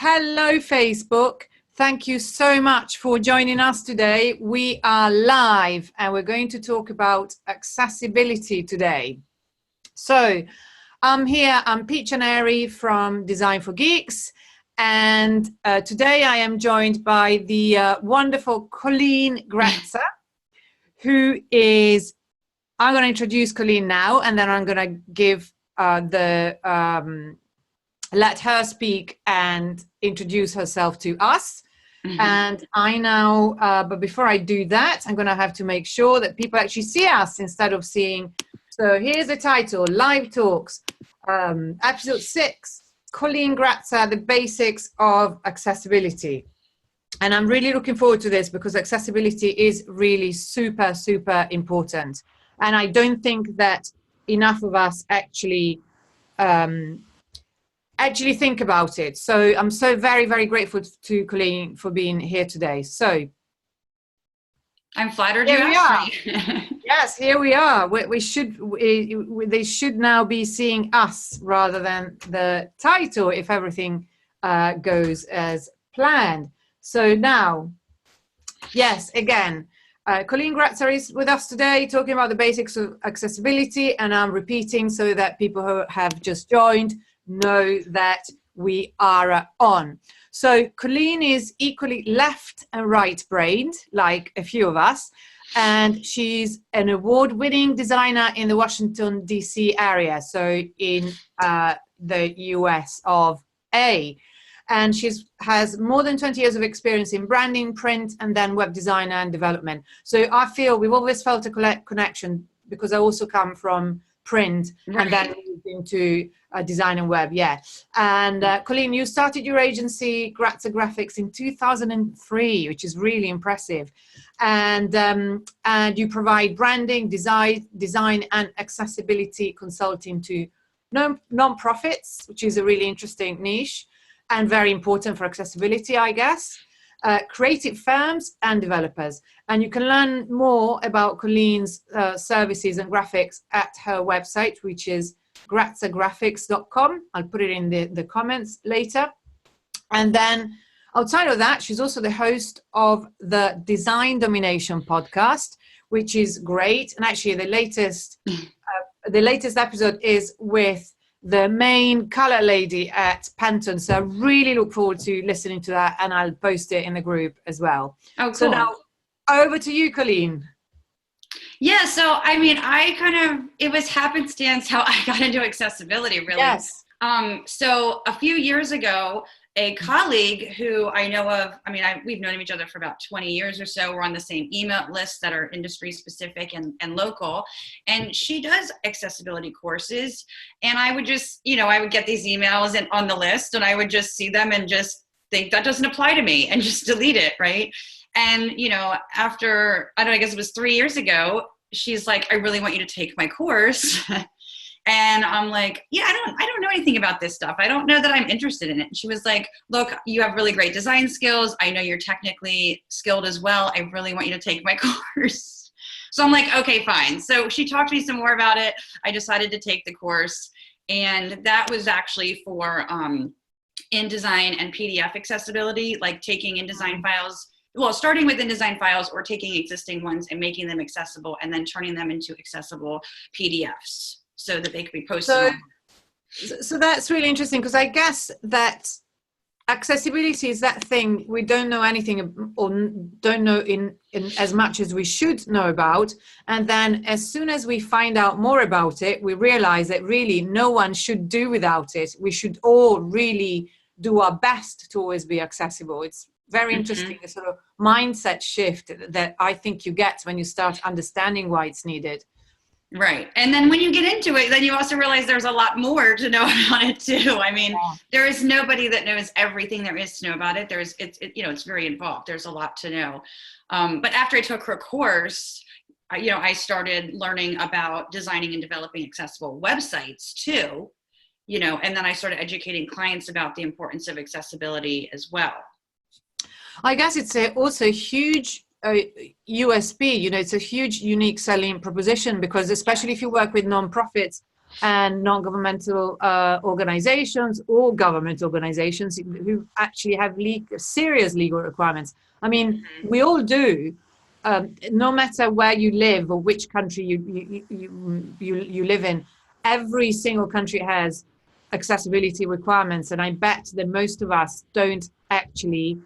Hello, Facebook. Thank you so much for joining us today. We are live and we're going to talk about accessibility today. So I'm here, I'm Pete Chaneri from Design for Geeks. And today I am joined by the wonderful Colleen Gratzer, who is, I'm going to introduce Colleen now, and then I'm going to give let her speak and introduce herself to us. Mm-hmm. And I now, but before I do that, I'm going to have to make sure that people actually see us instead of seeing. So here's the title, Live Talks, episode 6, Colleen Gratzer, the basics of accessibility. And I'm really looking forward to this because accessibility is really super, super important. And I don't think that enough of us actually think about it. So I'm so very, very grateful to Colleen for being here today. So I'm flattered you asked me. Yes, here we are. They should now be seeing us rather than the title if everything goes as planned. So now, yes, again, Colleen Gratzer is with us today talking about the basics of accessibility, and I'm repeating so that people who have just joined know that we are on. So Colleen is equally left and right-brained, like a few of us, and she's an award-winning designer in the Washington, D.C. area, so in the US of A. And she has more than 20 years of experience in branding, print, and then web design and development. So I feel we've always felt a connection because I also come from print, right, and then moved into design and web, yeah. And Colleen, you started your agency, Gratzer Graphics, in 2003, which is really impressive. And you provide branding, design and accessibility consulting to non-profits, which is a really interesting niche and very important for accessibility, I guess. Creative firms and developers. And you can learn more about Colleen's services and graphics at her website, which is gratzergraphics.com. I'll put it in the comments later. And then outside of that, she's also the host of the Design Domination podcast, which is great. And actually the latest episode is with the main color lady at Pantone. So I really look forward to listening to that, and I'll post it in the group as well. Oh, cool. So now over to you, Colleen. Yeah, so I mean, it was happenstance how I got into accessibility, really. Yes. So a few years ago, a colleague who I know of, we've known each other for about 20 years or so. We're on the same email lists that are industry specific and local. And she does accessibility courses. And I would just, I would get these emails on the list, and I would just see them and just think that doesn't apply to me and just delete it, right? And, after, I guess it was 3 years ago, she's like, I really want you to take my course. And I'm like, yeah, I don't know anything about this stuff. I don't know that I'm interested in it. And she was like, look, you have really great design skills. I know you're technically skilled as well. I really want you to take my course. So I'm like, okay, fine. So she talked to me some more about it. I decided to take the course. And that was actually for InDesign and PDF accessibility, like taking InDesign files, starting with InDesign files or taking existing ones and making them accessible and then turning them into accessible PDFs, so that they could be posted. So that's really interesting, because I guess that accessibility is that thing we don't know anything or don't know in as much as we should know about. And then as soon as we find out more about it, we realize that really no one should do without it. We should all really do our best to always be accessible. It's very interesting, the sort of mindset shift that I think you get when you start understanding why it's needed. Right. And then when you get into it, then you also realize there's a lot more to know about it too. I mean, there is nobody that knows everything there is to know about it. It's very involved. There's a lot to know. But after I took her course, I started learning about designing and developing accessible websites too, and then I started educating clients about the importance of accessibility as well. I guess it's also a huge USP, it's a huge unique selling proposition, because especially if you work with nonprofits and non-governmental organizations or government organizations who actually have serious legal requirements. I mean, we all do, no matter where you live or which country you live in. Every single country has accessibility requirements, and I bet that most of us don't actually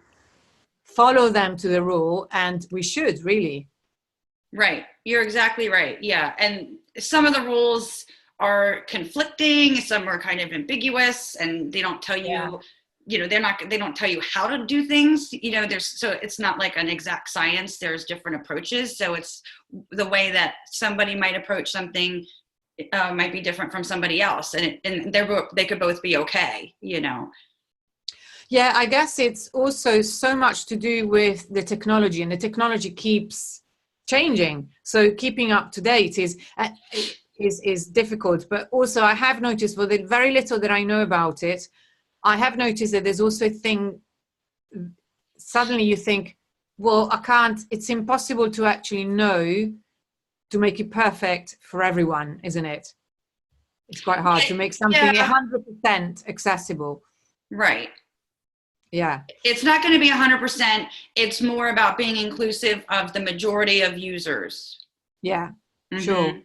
follow them to the rule, and we should really. Right. You're exactly right. Yeah. And some of the rules are conflicting, some are kind of ambiguous, and they don't tell you, they don't tell you how to do things. So it's not like an exact science. There's different approaches. So it's the way that somebody might approach something might be different from somebody else. And they could both be okay, Yeah, I guess it's also so much to do with the technology, and the technology keeps changing. So keeping up to date is difficult. But also I have noticed, for the very little that I know about it, I have noticed that there's also a thing, suddenly you think, well, it's impossible to actually know to make it perfect for everyone, isn't it? It's quite hard to make something 100% accessible. Right. Yeah. It's not going to be 100%. It's more about being inclusive of the majority of users. Yeah, sure.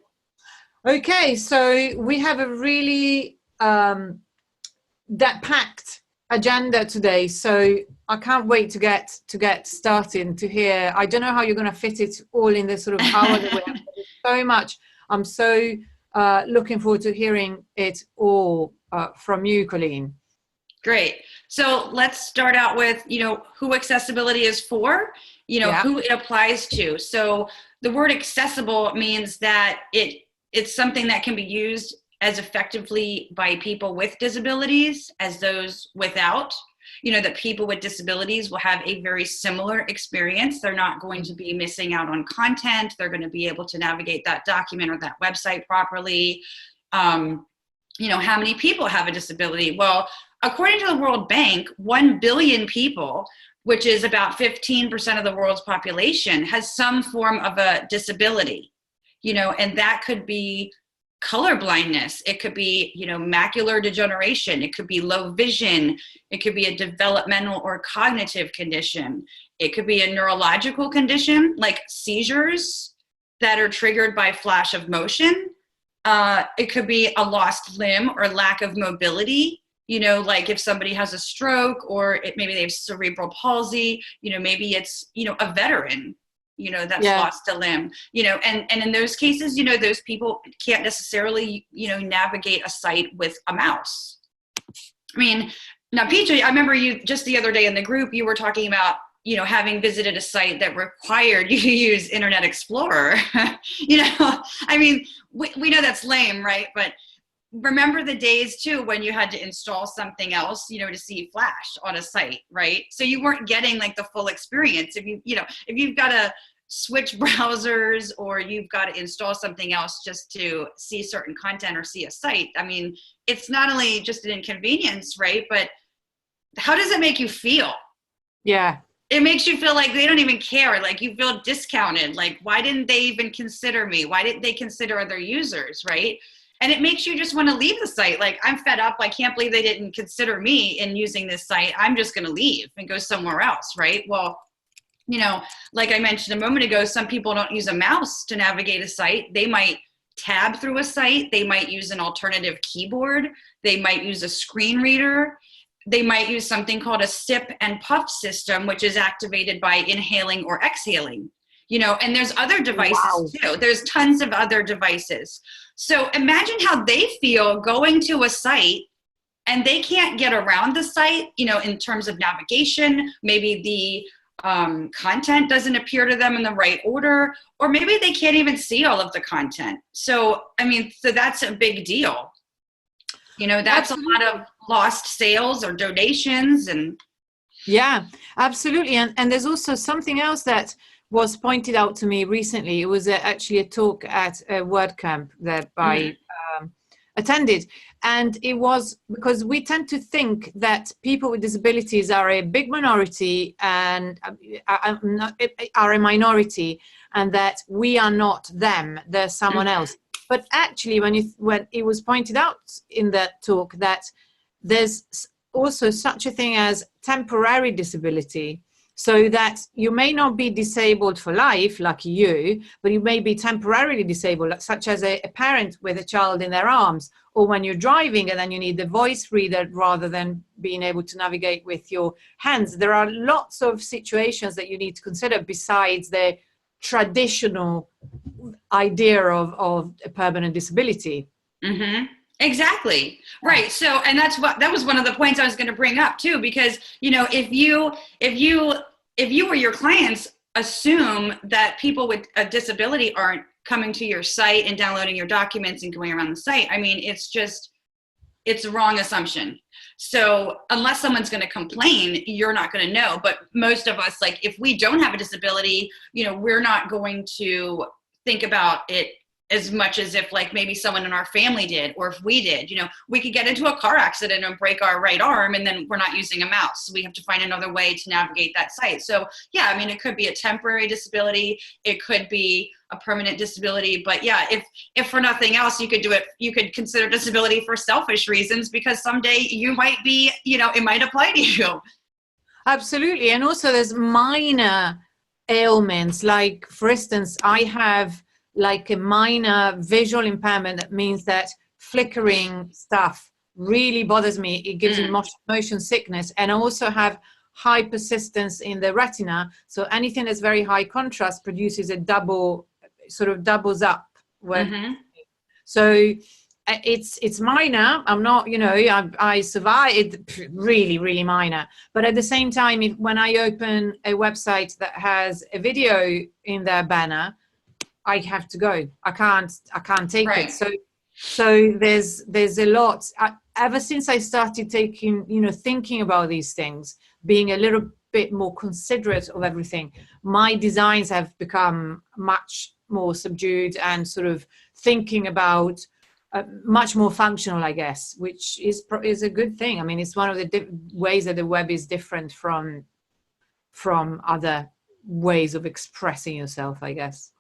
Okay, so we have a really that packed agenda today. So I can't wait to get started, to hear. I don't know how you're going to fit it all in this sort of hour that we have. So much. I'm so looking forward to hearing it all from you, Colleen. Great. So let's start out with, who accessibility is for, who it applies to. So the word accessible means that it's something that can be used as effectively by people with disabilities as those without. That people with disabilities will have a very similar experience. They're not going to be missing out on content. They're going to be able to navigate that document or that website properly. How many people have a disability? Well, according to the World Bank, 1 billion people, which is about 15% of the world's population, has some form of a disability, and that could be color blindness. It could be, macular degeneration. It could be low vision. It could be a developmental or cognitive condition. It could be a neurological condition like seizures that are triggered by flash of motion. It could be a lost limb or lack of mobility. Like if somebody has a stroke, or maybe they have cerebral palsy, maybe it's, a veteran, that's lost a limb, and in those cases, those people can't necessarily, navigate a site with a mouse. I mean, now, Petra, I remember you just the other day in the group, you were talking about, having visited a site that required you to use Internet Explorer. I mean, we know that's lame, right? But remember the days too when you had to install something else, to see Flash on a site, right? So you weren't getting like the full experience. If you've got to switch browsers, or you've got to install something else just to see certain content or see a site, I mean, it's not only just an inconvenience, right? But how does it make you feel? Yeah. It makes you feel like they don't even care. Like you feel discounted. Like, why didn't they even consider me? Why didn't they consider other users, right? And it makes you just want to leave the site. Like, I'm fed up. I can't believe they didn't consider me in using this site. I'm just going to leave and go somewhere else, right? Well, like I mentioned a moment ago, some people don't use a mouse to navigate a site. They might tab through a site. They might use an alternative keyboard. They might use a screen reader. They might use something called a sip and puff system, which is activated by inhaling or exhaling. And there's other devices too. There's tons of other devices. So imagine how they feel going to a site and they can't get around the site, in terms of navigation. Maybe the content doesn't appear to them in the right order, or maybe they can't even see all of the content. So, so that's a big deal. That's absolutely. A lot of lost sales or donations. And yeah, absolutely. And there's also something else that was pointed out to me recently. It was actually a talk at a WordCamp that I attended. And it was because we tend to think that people with disabilities are a big minority and are a minority, and that we are not them, they're someone else. But actually, when it was pointed out in that talk that there's also such a thing as temporary disability, so that you may not be disabled for life, like you, but you may be temporarily disabled, such as a parent with a child in their arms, or when you're driving and then you need the voice reader rather than being able to navigate with your hands. There are lots of situations that you need to consider besides the traditional idea of a permanent disability. Mm-hmm. Exactly. Right. So, and that was one of the points I was going to bring up too, because, you know, if you or your clients assume that people with a disability aren't coming to your site and downloading your documents and going around the site, I mean, it's a wrong assumption. So unless someone's going to complain, you're not going to know. But most of us, like, if we don't have a disability, you know, we're not going to think about it as much as if, like, maybe someone in our family did, or if we did. You know, we could get into a car accident and break our right arm, and then we're not using a mouse. So we have to find another way to navigate that site. So yeah, I mean, it could be a temporary disability, it could be a permanent disability. But yeah, if for nothing else, you could consider disability for selfish reasons, because someday you might be, you know, it might apply to you. Absolutely. And also there's minor ailments, like, for instance, I have like a minor visual impairment that means that flickering stuff really bothers me. It gives me motion sickness. And I also have high persistence in the retina. So anything that's very high contrast produces doubles up. So it's minor. I'm not, you know, I survived. Really, really minor. But at the same time, when I open a website that has a video in their banner, I have to go. I can't take it. So there's a lot. Ever since I started thinking about these things, being a little bit more considerate of everything, my designs have become much more subdued and sort of thinking about much more functional, I guess, which is a good thing. I mean, it's one of the ways that the web is different from other ways of expressing yourself, I guess.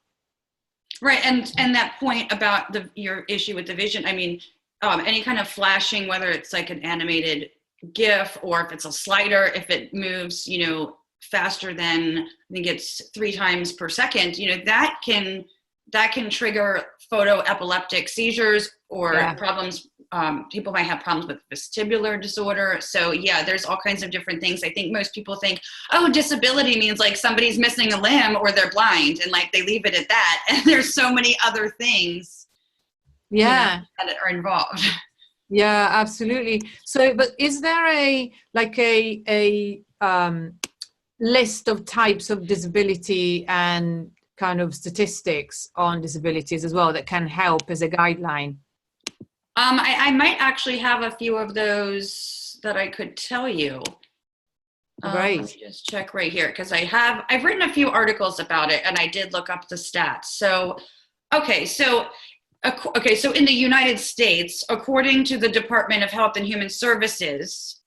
Right, and that point about your issue with the vision, I mean, any kind of flashing, whether it's like an animated GIF or if it's a slider, if it moves, you know, faster than, I think it's 3 times per second, you know, that can trigger photoepileptic seizures or problems. People might have problems with vestibular disorder. So yeah, there's all kinds of different things. I think most people think, oh, disability means like somebody's missing a limb or they're blind, and like they leave it at that. And there's so many other things, you know, that are involved. Yeah, absolutely. So, but is there a list of types of disability and kind of statistics on disabilities as well that can help as a guideline? I might actually have a few of those that I could tell you. Right. Let me just check right here, because I've written a few articles about it, and I did look up the stats. So, so in the United States, according to the Department of Health and Human Services,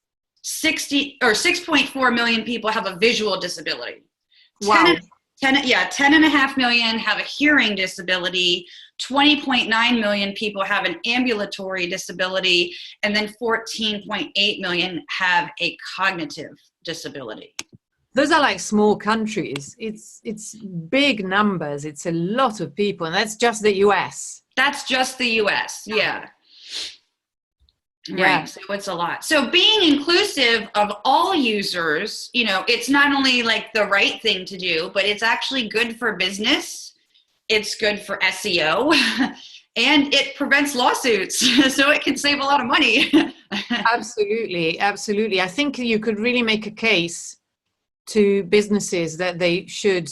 6.4 million people have a visual disability. Wow. 10.5 million have a hearing disability, 20.9 million people have an ambulatory disability, and then 14.8 million have a cognitive disability. Those are like small countries. It's big numbers. It's a lot of people, and that's just the US. That's just the US, yeah. Yeah. Right, so it's a lot. So being inclusive of all users, you know, it's not only like the right thing to do, but it's actually good for business. It's good for SEO, and it prevents lawsuits, so it can save a lot of money. Absolutely, absolutely. I think you could really make a case to businesses that they should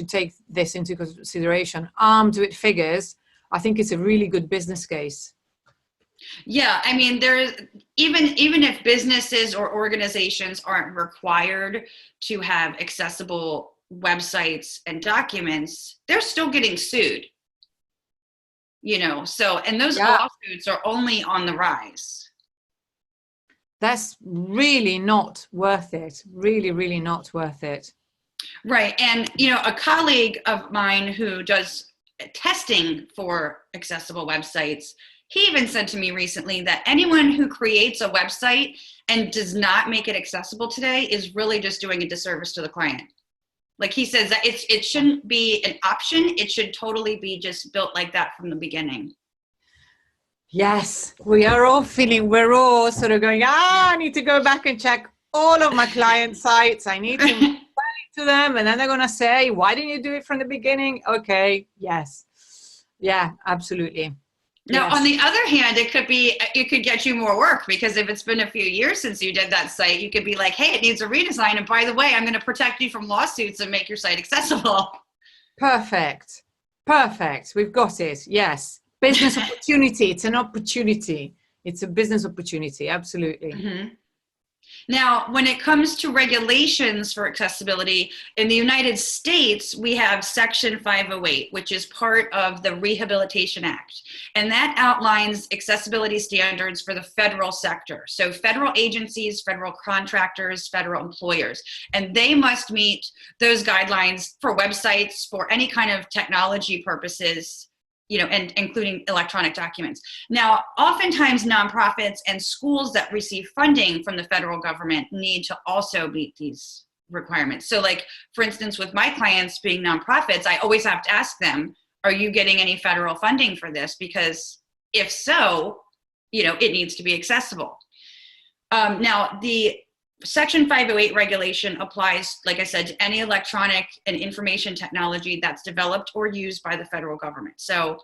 take this into consideration. Armed with figures, I think it's a really good business case. Yeah, I mean, there's even if businesses or organizations aren't required to have accessible websites and documents, they're still getting sued. You know, so, and those lawsuits are only on the rise. That's really not worth it. Really, really not worth it. Right. And, you know, a colleague of mine who does testing for accessible websites. He even said to me recently that anyone who creates a website and does not make it accessible today is really just doing a disservice to the client. Like he says that it shouldn't be an option. It should totally be just built like that from the beginning. Yes, we're all sort of going, I need to go back and check all of my client sites. I need to send it to them. And then they're going to say, why didn't you do it from the beginning? Okay, yes. Yeah, absolutely. Now, Yes. on the other hand, it could get you more work, because if it's been a few years since you did that site, you could be like, hey, it needs a redesign. And by the way, I'm going to protect you from lawsuits and make your site accessible. Perfect. We've got it. Yes. Business opportunity. It's an opportunity. It's a business opportunity. Absolutely. Mm-hmm. Now, when it comes to regulations for accessibility, in the United States, we have Section 508, which is part of the Rehabilitation Act. And that outlines accessibility standards for the federal sector. So federal agencies, federal contractors, federal employers. And they must meet those guidelines for websites, for any kind of technology purposes, and including electronic documents. Now, oftentimes nonprofits and schools that receive funding from the federal government need to also meet these requirements. So like, for instance, with my clients being nonprofits, I always have to ask them, are you getting any federal funding for this? Because if so, it needs to be accessible. Now, the Section 508 regulation applies, like I said, to any electronic and information technology that's developed or used by the federal government. So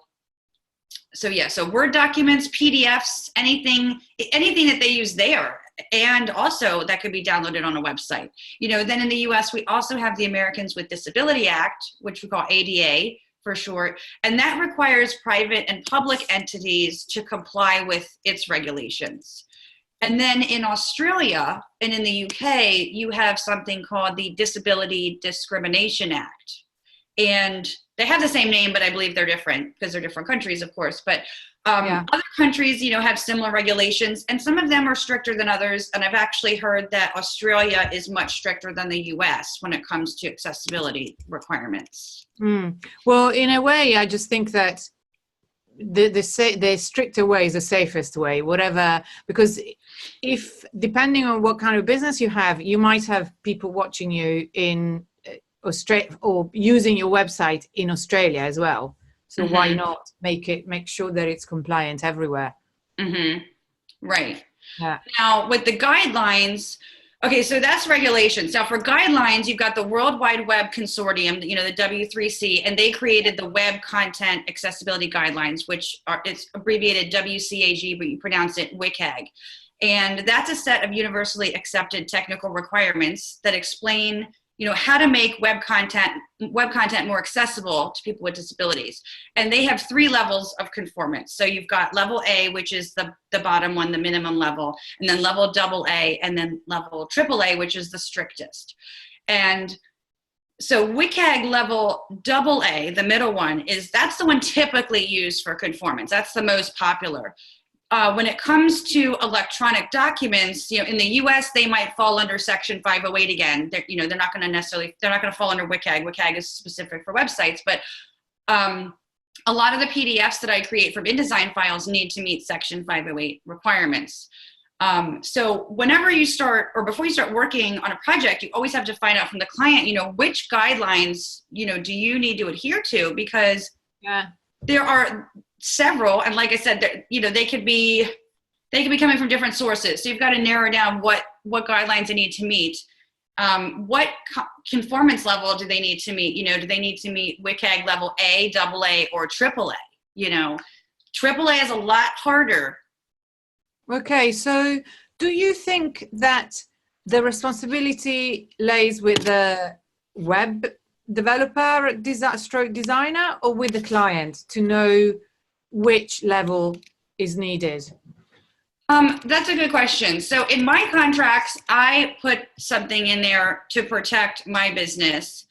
Word documents, PDFs, anything that they use there, and also that could be downloaded on a website. Then in the US, we also have the Americans with Disability Act, which we call ADA for short, and that requires private and public entities to comply with its regulations. And then in Australia and in the UK, you have something called the Disability Discrimination Act. And they have the same name, but I believe they're different because they're different countries, of course. But other countries, have similar regulations, and some of them are stricter than others. And I've actually heard that Australia is much stricter than the US when it comes to accessibility requirements. Well, in a way, I just think that the stricter way is the safest way, whatever, because if depending on what kind of business you have, you might have people watching you in Australia or using your website in Australia as well. So why not make sure that it's compliant everywhere? Right. Yeah. Now with the guidelines, okay, so that's regulations. Now for guidelines, you've got the World Wide Web Consortium, the W3C, and they created the Web Content Accessibility Guidelines, which it's abbreviated WCAG, but you pronounce it WCAG. And that's a set of universally accepted technical requirements that explain, how to make web content more accessible to people with disabilities. And they have 3 levels of conformance. So you've got level A, which is the bottom one, the minimum level, and then level AA, and then level AAA, which is the strictest. And so WCAG level AA, the middle one, that's the one typically used for conformance. That's the most popular. When it comes to electronic documents, in the US, they might fall under Section 508 again. They're not going to fall under WCAG. WCAG is specific for websites, but a lot of the PDFs that I create from InDesign files need to meet Section 508 requirements. So whenever you start, or before you start working on a project, you always have to find out from the client, which guidelines, do you need to adhere to? Because there are several, and like I said, they could be coming from different sources. So you've got to narrow down what guidelines they need to meet. What conformance level do they need to meet? Do they need to meet WCAG level A, AA, or AAA? AAA is a lot harder. Okay, so do you think that the responsibility lays with the web developer, stroke designer, or with the client to know which level is needed? That's a good question. So in my contracts, I put something in there to protect my business.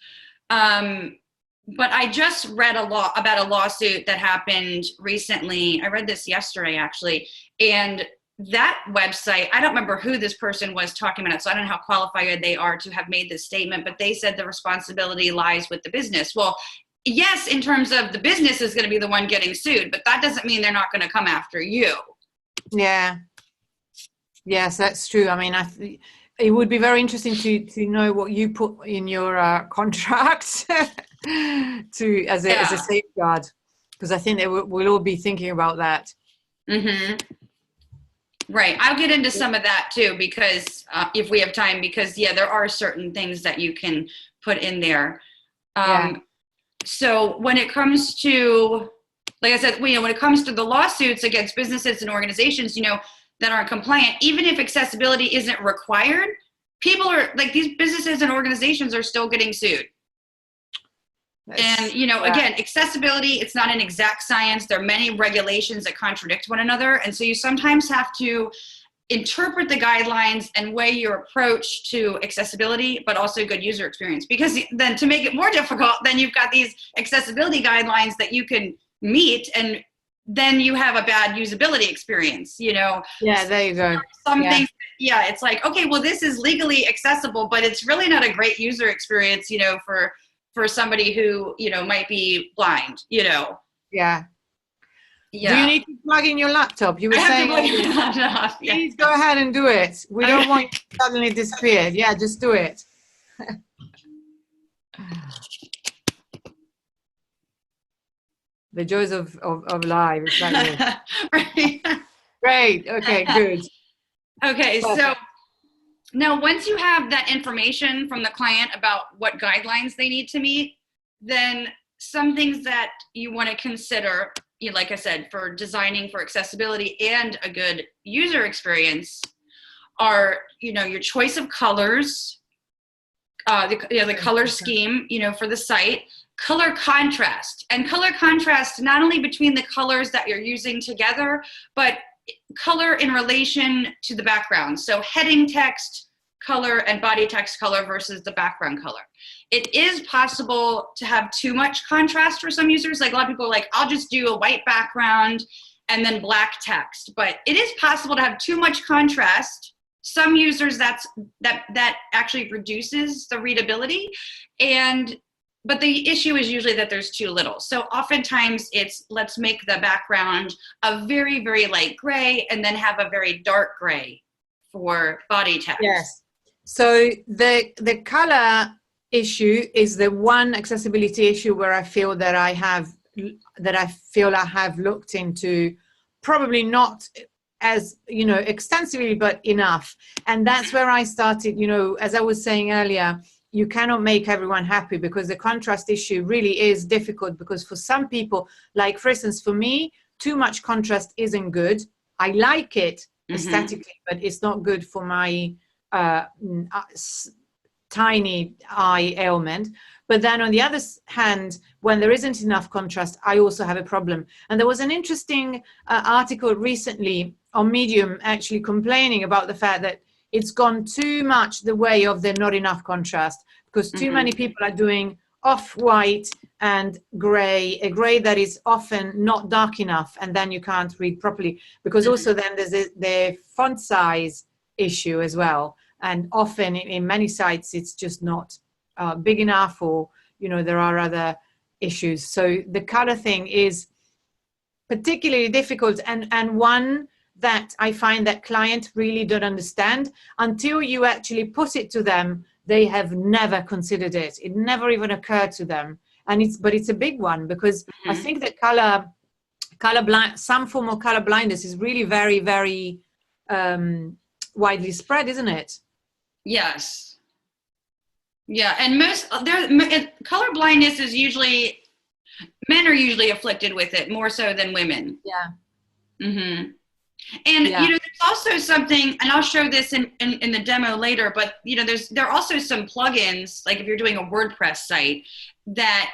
But I just read about a lawsuit that happened recently. I read this yesterday, actually. And that website, I don't remember who this person was talking about it, so I don't know how qualified they are to have made this statement, but they said the responsibility lies with the business. Well, yes, in terms of the business is going to be the one getting sued, but that doesn't mean they're not going to come after you. Yeah. Yes, that's true. I mean, it would be very interesting to know what you put in your contract to as a safeguard, because I think we'll all be thinking about that. Mm-hmm. Right. I'll get into some of that too, because if we have time, because there are certain things that you can put in there. So when it comes to, like I said, when it comes to the lawsuits against businesses and organizations, that aren't compliant, even if accessibility isn't required, people are like, these businesses and organizations are still getting sued. And, again, accessibility, it's not an exact science. There are many regulations that contradict one another. And so you sometimes have to interpret the guidelines and weigh your approach to accessibility, but also good user experience. Because then to make it more difficult, then you've got these accessibility guidelines that you can meet, and then you have a bad usability experience, Yeah, there you go. Some things, it's like, okay, well, this is legally accessible, but it's really not a great user experience, for somebody who, might be blind, Yeah. Yeah. Do you need to plug in your laptop? You were saying, please go ahead and do it. We don't want you to suddenly disappear. Yeah, just do it. The joys of live, exactly. Right. Great. Okay, good. Okay, so now once you have that information from the client about what guidelines they need to meet, then some things that you want to consider, like I said, for designing for accessibility and a good user experience are, your choice of colors, the color scheme, for the site, color contrast, and color contrast not only between the colors that you're using together, but color in relation to the background. So heading text color and body text color versus the background color. It is possible to have too much contrast for some users. Like a lot of people are like, I'll just do a white background and then black text. But it is possible to have too much contrast. Some users that actually reduces the readability, but the issue is usually that there's too little. So oftentimes it's, let's make the background a very, very light gray and then have a very dark gray for body text. Yes. So the color issue is the one accessibility issue where I feel that I have looked into, probably not as extensively, but enough. And that's where I started, as I was saying earlier, you cannot make everyone happy, because the contrast issue really is difficult, because for some people, like for instance, for me, too much contrast isn't good. I like it aesthetically, but it's not good for my tiny eye ailment. But then on the other hand, when there isn't enough contrast, I also have a problem. And there was an interesting article recently on Medium actually complaining about the fact that it's gone too much the way of the not enough contrast, because too many people are doing off-white and gray, a gray that is often not dark enough, and then you can't read properly, because also then there's the font size issue as well. And often in many sites, it's just not big enough, or, there are other issues. So the color thing is particularly difficult, and one that I find that clients really don't understand until you actually put it to them. They have never considered it. It never even occurred to them. But it's a big one, because I think that some form of color blindness is really very, very widely spread, isn't it? Yes. Yeah, and color blindness is usually, men are usually afflicted with it more so than women. Yeah. Mm-hmm. And there's also something, and I'll show this in the demo later, but there are also some plugins, like if you're doing a WordPress site, that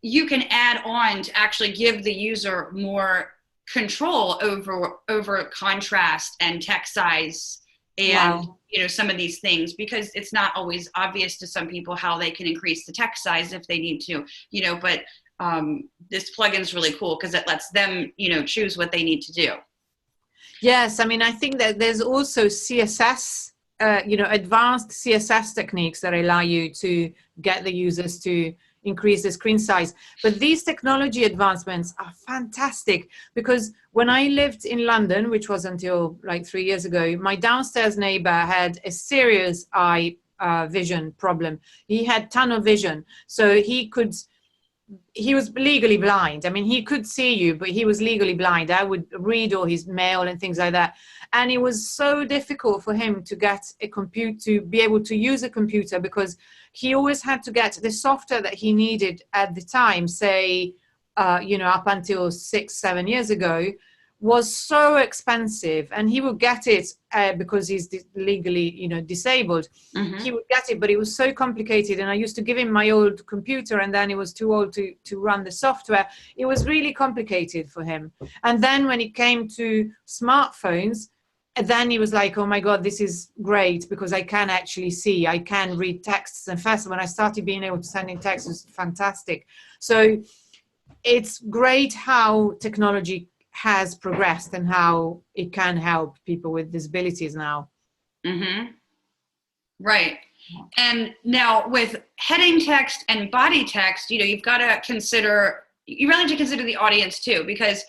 you can add on to actually give the user more control over contrast and text size and some of these things, because it's not always obvious to some people how they can increase the text size if they need to, but this plugin is really cool because it lets them choose what they need to do. Yes, I mean, I think that there's also CSS, advanced CSS techniques that allow you to get the users to increase the screen size. But these technology advancements are fantastic, because when I lived in London, which was until like 3 years ago, my downstairs neighbor had a serious eye vision problem. He had tunnel vision, so he was legally blind. I mean, he could see you, but he was legally blind. I would read all his mail and things like that. And it was so difficult for him to get a computer, to be able to use a computer, because he always had to get the software that he needed at the time, say, up until 6-7 years ago, was so expensive. And he would get it because he's legally, disabled. Mm-hmm. He would get it, but it was so complicated. And I used to give him my old computer, and then he was too old to run the software. It was really complicated for him. And then when it came to smartphones, then he was like, oh my God, this is great, because I can actually see, I can read texts. And first, when I started being able to send in text, it was fantastic. So it's great how technology has progressed and how it can help people with disabilities now. Mm-hmm. Right. And now with heading text and body text, you've got to consider, you really have to consider the audience too, because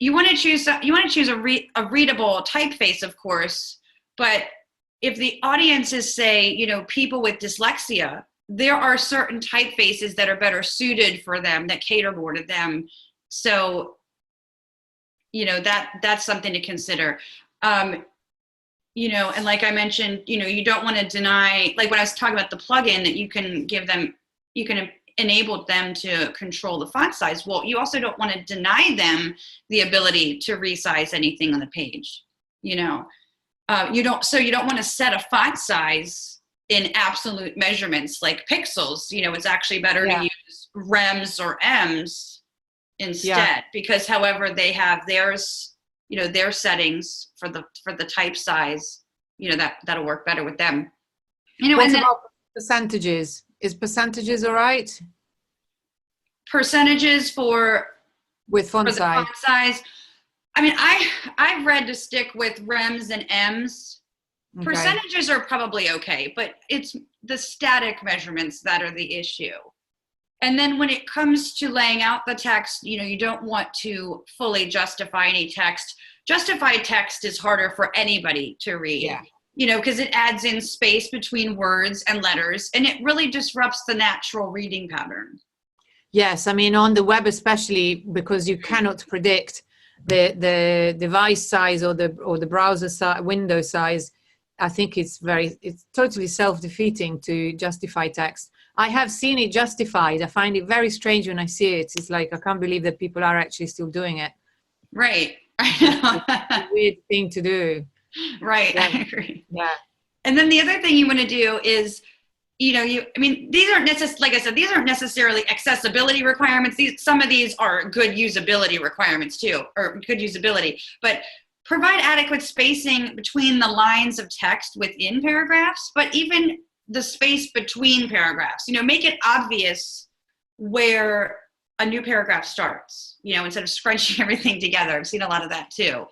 you want to choose a readable typeface, of course, but if the audience is, say, people with dyslexia, there are certain typefaces that are better suited for them, that cater more to them. So, that's something to consider. And like I mentioned, you don't want to deny, like when I was talking about the plugin that you can enable them to control the font size. Well, you also don't want to deny them the ability to resize anything on the page. You don't want to set a font size in absolute measurements like pixels. It's actually better to use rems or ems instead, because however they have theirs, their settings for the type size, that'll work better with them. What about percentages? Is percentages all right? Percentages with font size? Font size. I mean, I've read to stick with rems and ems. Okay. Percentages are probably okay, but it's the static measurements that are the issue. And then when it comes to laying out the text, you don't want to fully justify any text. Justified text is harder for anybody to read. Yeah. Because it adds in space between words and letters, and it really disrupts the natural reading pattern. Yes, I mean, on the web especially, because you cannot predict the device size or the browser size, window size. I think it's totally self-defeating to justify text. I have seen it justified. I find it very strange when I see it. It's like, I can't believe that people are actually still doing it. Right. It's a weird thing to do. Right. Yeah. I agree. Yeah. And then the other thing you want to do is, these aren't like I said, these aren't necessarily accessibility requirements. Some of these are good usability requirements too, or good usability, but provide adequate spacing between the lines of text within paragraphs, but even the space between paragraphs. Make it obvious where a new paragraph starts, instead of scrunching everything together. I've seen a lot of that too.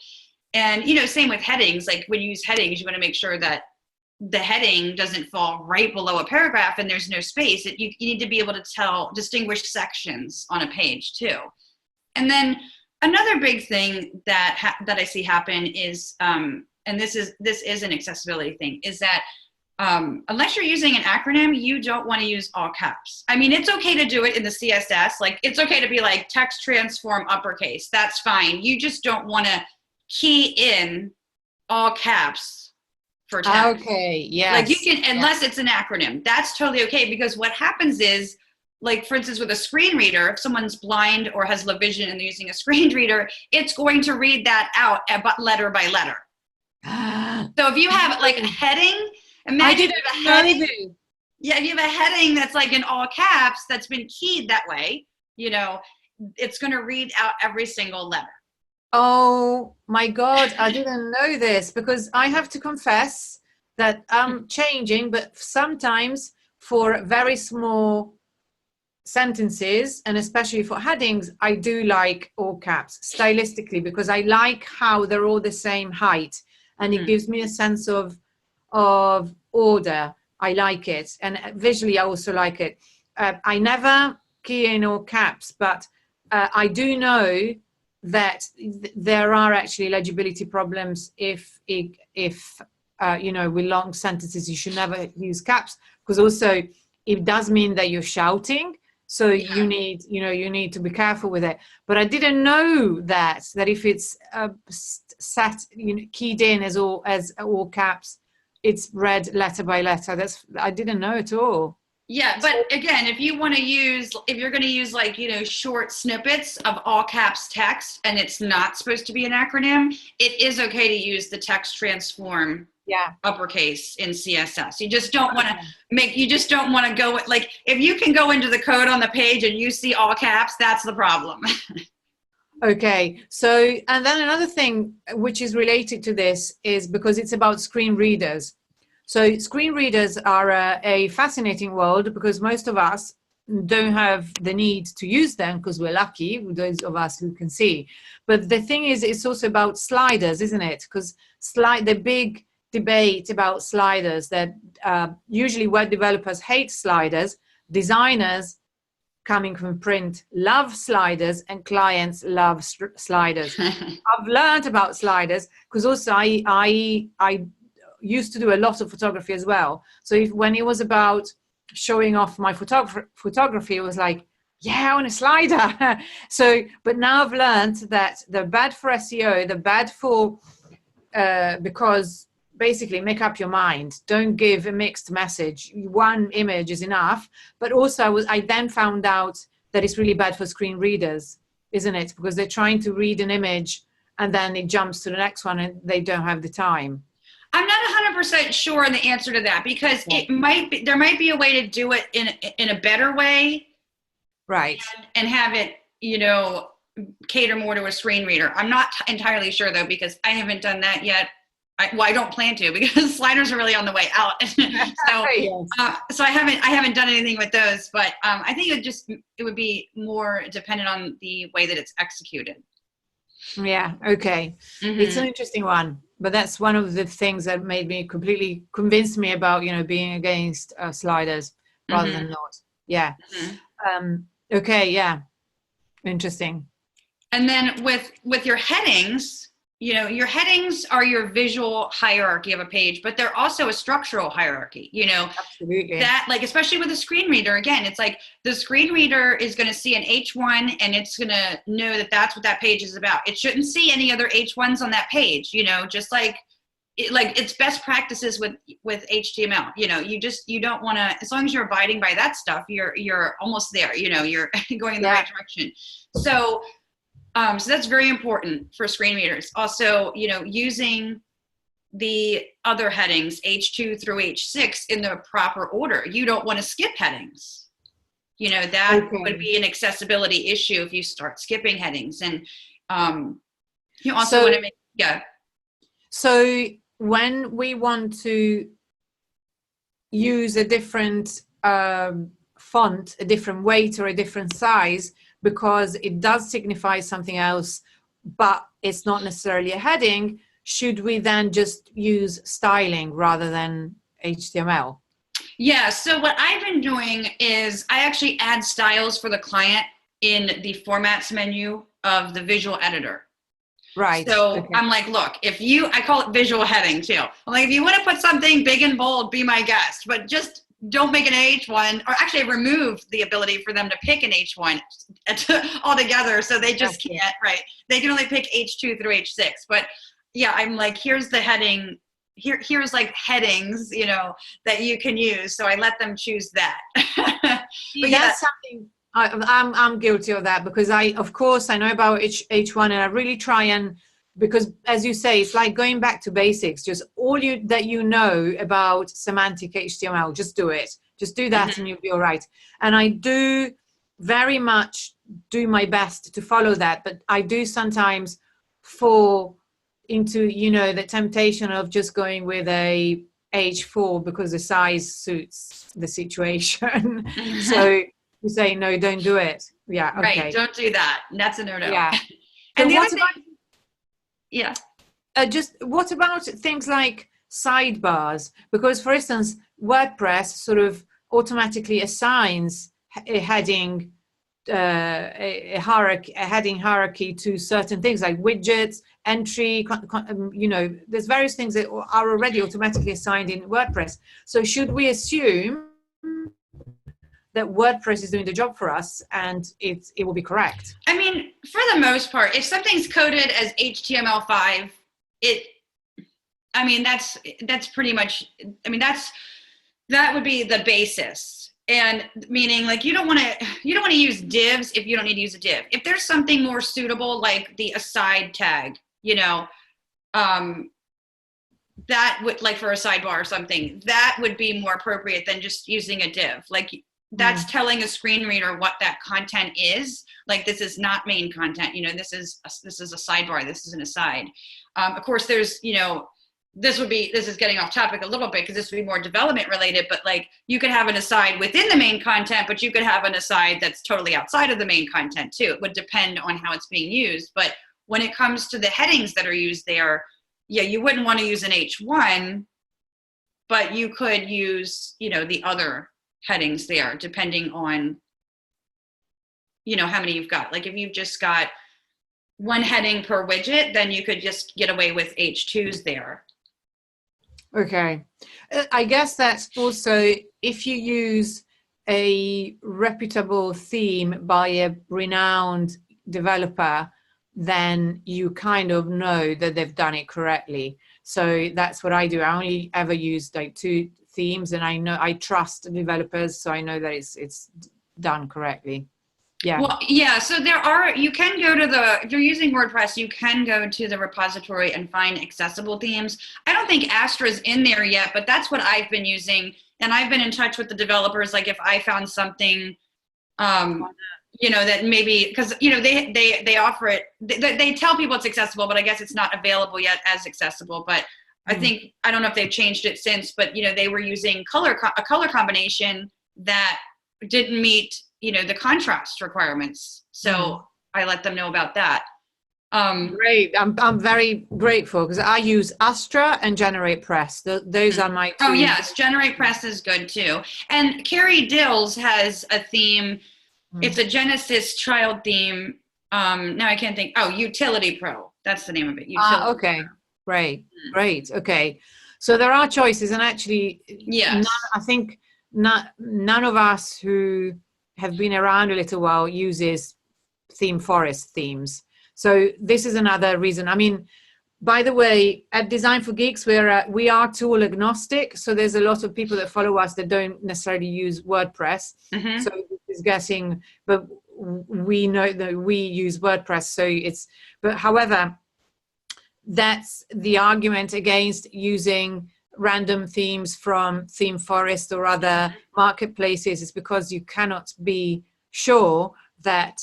And, same with headings. Like when you use headings, you want to make sure that the heading doesn't fall right below a paragraph and there's no space. You need to be able to distinguish sections on a page too. And then another big thing that I see happen is, and this is an accessibility thing, is that unless you're using an acronym, you don't want to use all caps. I mean, it's okay to do it in the CSS. Like, it's okay to be like text transform uppercase. That's fine. You just don't want to key in all caps for text. Okay, yes. Like you can, unless it's an acronym, that's totally okay, because what happens is, like, for instance, with a screen reader, if someone's blind or has low vision and they're using a screen reader, it's going to read that out letter by letter. So if you have like a heading, imagine if a heading, if you have a heading that's like in all caps that's been keyed that way, it's going to read out every single letter. Oh my God, I didn't know this, because I have to confess that I'm changing, but sometimes for very small sentences, and especially for headings, I do like all caps stylistically, because I like how they're all the same height, and it gives me a sense of order. I like it, and visually I also like it. I never key in all caps, but I do know that there are actually legibility problems if with long sentences. You should never use caps, because also it does mean that you're shouting. So you need to be careful with it. But I didn't know that if it's set, keyed in as all caps, it's read letter by letter. I didn't know at all. Yeah, but again, if you're going to use like, short snippets of all caps text, and it's not supposed to be an acronym, it is okay to use the text transform uppercase in CSS. You just don't want to go with, like, if you can go into the code on the page and you see all caps, that's the problem. Okay, so, and then another thing which is related to this is because it's about screen readers. So screen readers are a fascinating world, because most of us don't have the need to use them because we're lucky, those of us who can see. But the thing is, it's also about sliders, isn't it? Because the big debate about sliders, that usually web developers hate sliders, designers coming from print love sliders, and clients love sliders. I've learned about sliders because also I used to do a lot of photography as well. So when it was about showing off my photography, it was like, yeah, I want a slider. So, but now I've learned that they're bad for SEO, they're bad for, because basically make up your mind. Don't give a mixed message. One image is enough. But also I then found out that it's really bad for screen readers, isn't it? Because they're trying to read an image and then it jumps to the next one and they don't have the time. I'm not 100% sure on the answer to that, because there might be a way to do it in a better way. Right. And have it, cater more to a screen reader. I'm not entirely sure though, because I haven't done that yet. I don't plan to, because sliders are really on the way out. So I haven't done anything with those, but I think it would be more dependent on the way that it's executed. Yeah. Okay. Mm-hmm. It's an interesting one, but that's one of the things that made me completely convinced me about, being against sliders rather than not. Yeah. Mm-hmm. Okay. Yeah. Interesting. And then with your headings, your headings are your visual hierarchy of a page, but they're also a structural hierarchy, Absolutely. That, like, especially with a screen reader, again, it's like the screen reader is going to see an H1 and it's going to know that that's what that page is about. It shouldn't see any other H1s on that page, just like it's best practices with HTML. You don't want to, as long as you're abiding by that stuff, you're almost there, you're going in the right direction. So that's very important for screen readers. Also, using the other headings, H2 through H6, in the proper order. You don't want to skip headings. That would be an accessibility issue if you start skipping headings. And you also want to make, So when we want to use a different font, a different weight or a different size, because it does signify something else, but it's not necessarily a heading, should we then just use styling rather than HTML? Yeah, so what I've been doing is I actually add styles for the client in the formats menu of the visual editor. Right. So I'm like, look, I call it visual heading too. I'm like, if you want to put something big and bold, be my guest, but just don't make an H1, or actually remove the ability for them to pick an H1 altogether. So they just can't, right? They can only pick H2 through H6. But yeah, I'm like, here's the heading. Here's like headings, that you can use. So I let them choose that. But that's something I'm guilty of that, because of course I know about H1 and I really try and, because as you say, it's like going back to basics, just all that you know about semantic HTML, just do it. Just do that and you'll be all right. And I do very much do my best to follow that, but I do sometimes fall into, the temptation of just going with a H4 because the size suits the situation. So you say, no, don't do it. Yeah. Okay. Right. Don't do that. That's a no-no. Yeah. And the other thing, yeah. Just what about things like sidebars? Because, for instance, WordPress sort of automatically assigns a heading a hierarchy, a heading hierarchy to certain things like widgets, entry, there's various things that are already automatically assigned in WordPress. So should we assume that WordPress is doing the job for us and it will be correct? I mean, for the most part, if something's coded as HTML5, that's pretty much, that would be the basis. And meaning, like, you don't want to use divs if you don't need to use a div. If there's something more suitable, like the aside tag, that would, like for a sidebar or something, that would be more appropriate than just using a div. Like, that's telling a screen reader what that content is. Like, this is not main content. This is a sidebar. This is an aside. Of course, there's, this is getting off topic a little bit because this would be more development related, but like, you could have an aside within the main content, but you could have an aside that's totally outside of the main content too. It would depend on how it's being used. But when it comes to the headings that are used there, yeah, you wouldn't want to use an H1, but you could use, the other headings there, depending on, how many you've got. Like, if you've just got one heading per widget, then you could just get away with H2s there. Okay. I guess that's also if you use a reputable theme by a renowned developer, then you kind of know that they've done it correctly. So that's what I do. I only ever use like 2 themes, and I trust developers, so I know that it's done correctly. Yeah. Well, yeah. So you can go to if you're using WordPress, you can go to the repository and find accessible themes. I don't think Astra's in there yet, but that's what I've been using. And I've been in touch with the developers. Like, if I found something, that maybe, because, they offer it, they tell people it's accessible, but I guess it's not available yet as accessible. But I don't know if they've changed it since, but, they were using a color combination that didn't meet, the contrast requirements. So I let them know about that. Great. I'm very grateful because I use Astra and GeneratePress. Those are my 2. Oh, yes. GeneratePress is good too. And Carrie Dills has a theme. It's a Genesis child theme. Now I can't think. Oh, Utility Pro. That's the name of it. Okay. Great. Okay. So there are choices, and actually, yes. I think none of us who have been around a little while uses theme forest themes. So this is another reason. I mean, by the way, at Design for Geeks, we are tool agnostic. So there's a lot of people that follow us that don't necessarily use WordPress. So this is guessing, but we know that we use WordPress. So but however, that's the argument against using random themes from Theme Forest or other marketplaces, is because you cannot be sure that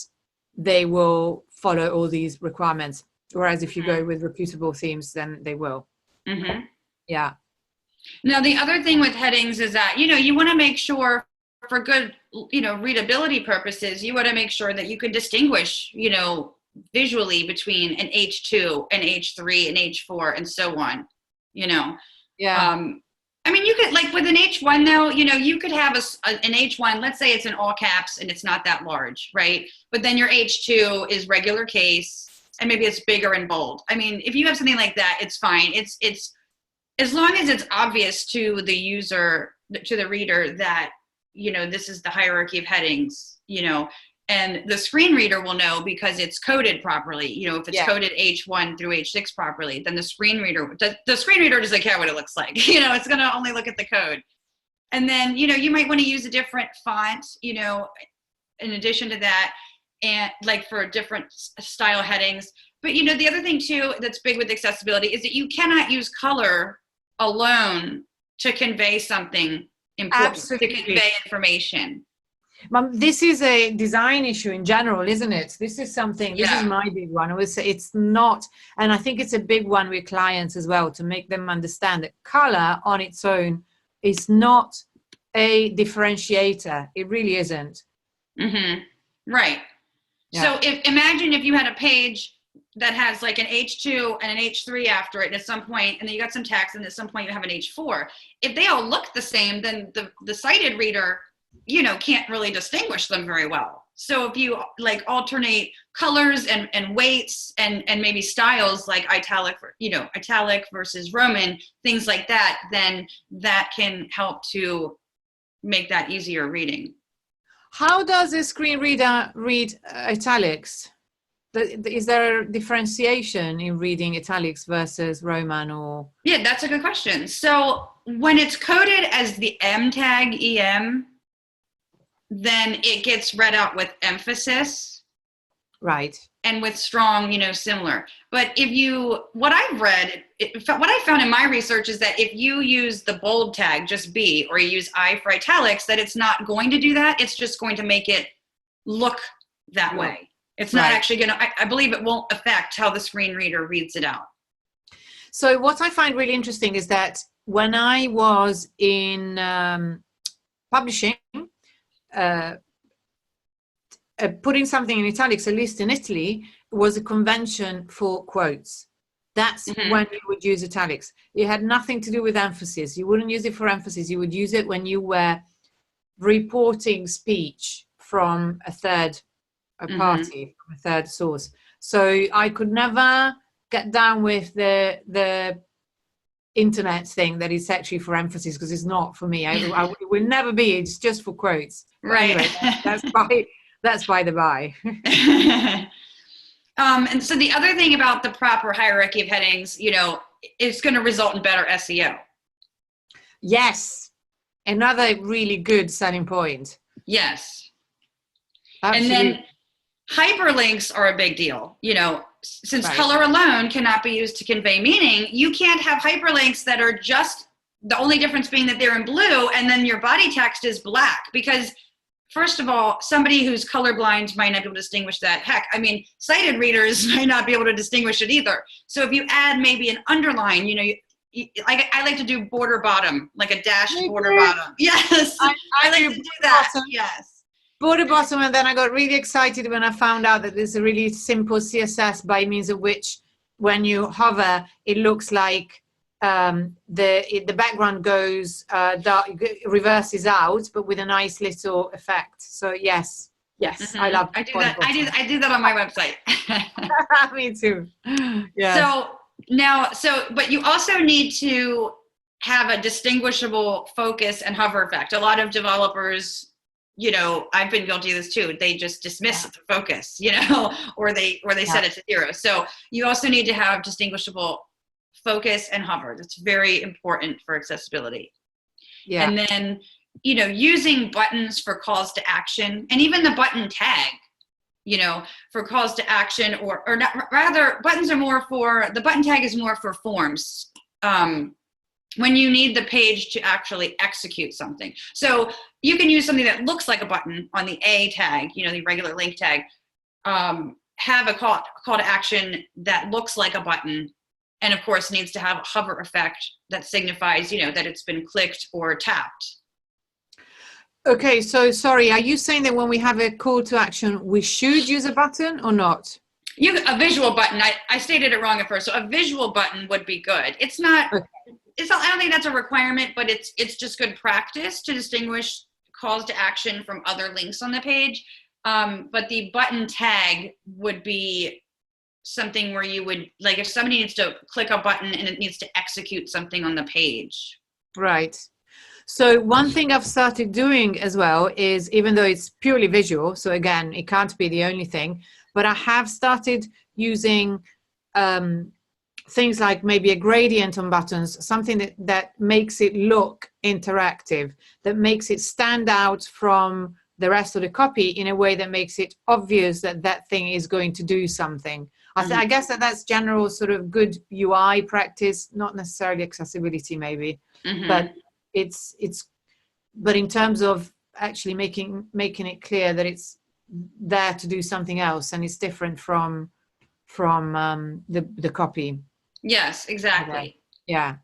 they will follow all these requirements. Whereas if you go with reputable themes, then they will. Yeah. Now, the other thing with headings is that, you want to make sure for good, readability purposes, you want to make sure that you can distinguish, visually between an H2, an H3, an H4, and so on, Yeah. I mean, you could, like with an H1 though, you could have an H1, let's say it's in all caps and it's not that large, right? But then your H2 is regular case and maybe it's bigger and bold. I mean, if you have something like that, it's fine. It's as long as it's obvious to the user, to the reader that, this is the hierarchy of headings, and the screen reader will know because it's coded properly. If it's coded H1 through H6 properly, then the screen reader doesn't care what it looks like. It's going to only look at the code. And then, you might want to use a different font, in addition to that, and like for different style headings. But, the other thing too that's big with accessibility is that you cannot use color alone to convey something important, Absolutely. to convey information. This is a design issue in general, isn't it? This is something, this is my big one. It's not, and I think it's a big one with clients as well, to make them understand that color on its own is not a differentiator. It really isn't. Right. Yeah. So imagine if you had a page that has like an H2 and an H3 after it at some point, and then you got some text, and at some point you have an H4. If they all look the same, then the sighted reader can't really distinguish them very well. So if you like alternate colors and weights and maybe styles like italic versus Roman, things like that, then that can help to make that easier reading. How does a screen reader read italics? Is there a differentiation in reading italics versus Roman or? Yeah, that's a good question. So when it's coded as the M tag EM, then it gets read out with emphasis. Right. And with strong, similar. But what I've read, what I found in my research is that if you use the bold tag, just B, or you use I for italics, that it's not going to do that. It's just going to make it look that way. It's not actually going to, I believe it won't affect how the screen reader reads it out. So what I find really interesting is that when I was in publishing, putting something in italics, at least in Italy, was a convention for quotes. That's when you would use italics. It had nothing to do with emphasis. You wouldn't use it for emphasis. You would use it when you were reporting speech from a third party, from a third source. So I could never get down with the internet thing that is actually for emphasis, because it's not for me. It will never be. It's just for quotes. Right. Anyway, that's by the by. And so the other thing about the proper hierarchy of headings, it's going to result in better SEO. Yes. Another really good selling point. Yes. Absolutely. And then hyperlinks are a big deal. Since color alone cannot be used to convey meaning, you can't have hyperlinks that are just the only difference being that they're in blue and then your body text is black, because first of all, somebody who's colorblind might not be able to distinguish that. Heck, sighted readers might not be able to distinguish it either. So if you add maybe an underline, I like to do border bottom, like a dashed border bottom. Yes, I like to do that. Bottom. Yes. Border bottom, and then I got really excited when I found out that there's a really simple CSS by means of which, when you hover, it looks like the background goes dark, reverses out, but with a nice little effect. So yes, I love. I do that. I do that on my website. Me too. Yeah. But you also need to have a distinguishable focus and hover effect. A lot of developers, I've been guilty of this too. They just dismiss the focus, or they set it to 0. So you also need to have distinguishable focus and hover. That's very important for accessibility. Yeah. And then, using buttons for calls to action, and even the button tag, for calls to action, or not, rather, the button tag is more for forms. When you need the page to actually execute something. So you can use something that looks like a button on the A tag, the regular link tag, have a call to action that looks like a button, and of course needs to have a hover effect that signifies, that it's been clicked or tapped. Okay, so sorry, are you saying that when we have a call to action, we should use a button or not? A visual button. I stated it wrong at first. So a visual button would be good. It's not. Okay. I don't think that's a requirement, but it's just good practice to distinguish calls to action from other links on the page. But the button tag would be something where you would, like, if somebody needs to click a button and it needs to execute something on the page. Right. So one thing I've started doing as well is, even though it's purely visual, so again, it can't be the only thing, but I have started using things like maybe a gradient on buttons, something that makes it look interactive, that makes it stand out from the rest of the copy in a way that makes it obvious that thing is going to do something. I guess that's general sort of good UI practice, not necessarily accessibility maybe, but but in terms of actually making it clear that it's there to do something else and it's different from the copy. Yes, exactly. Yeah.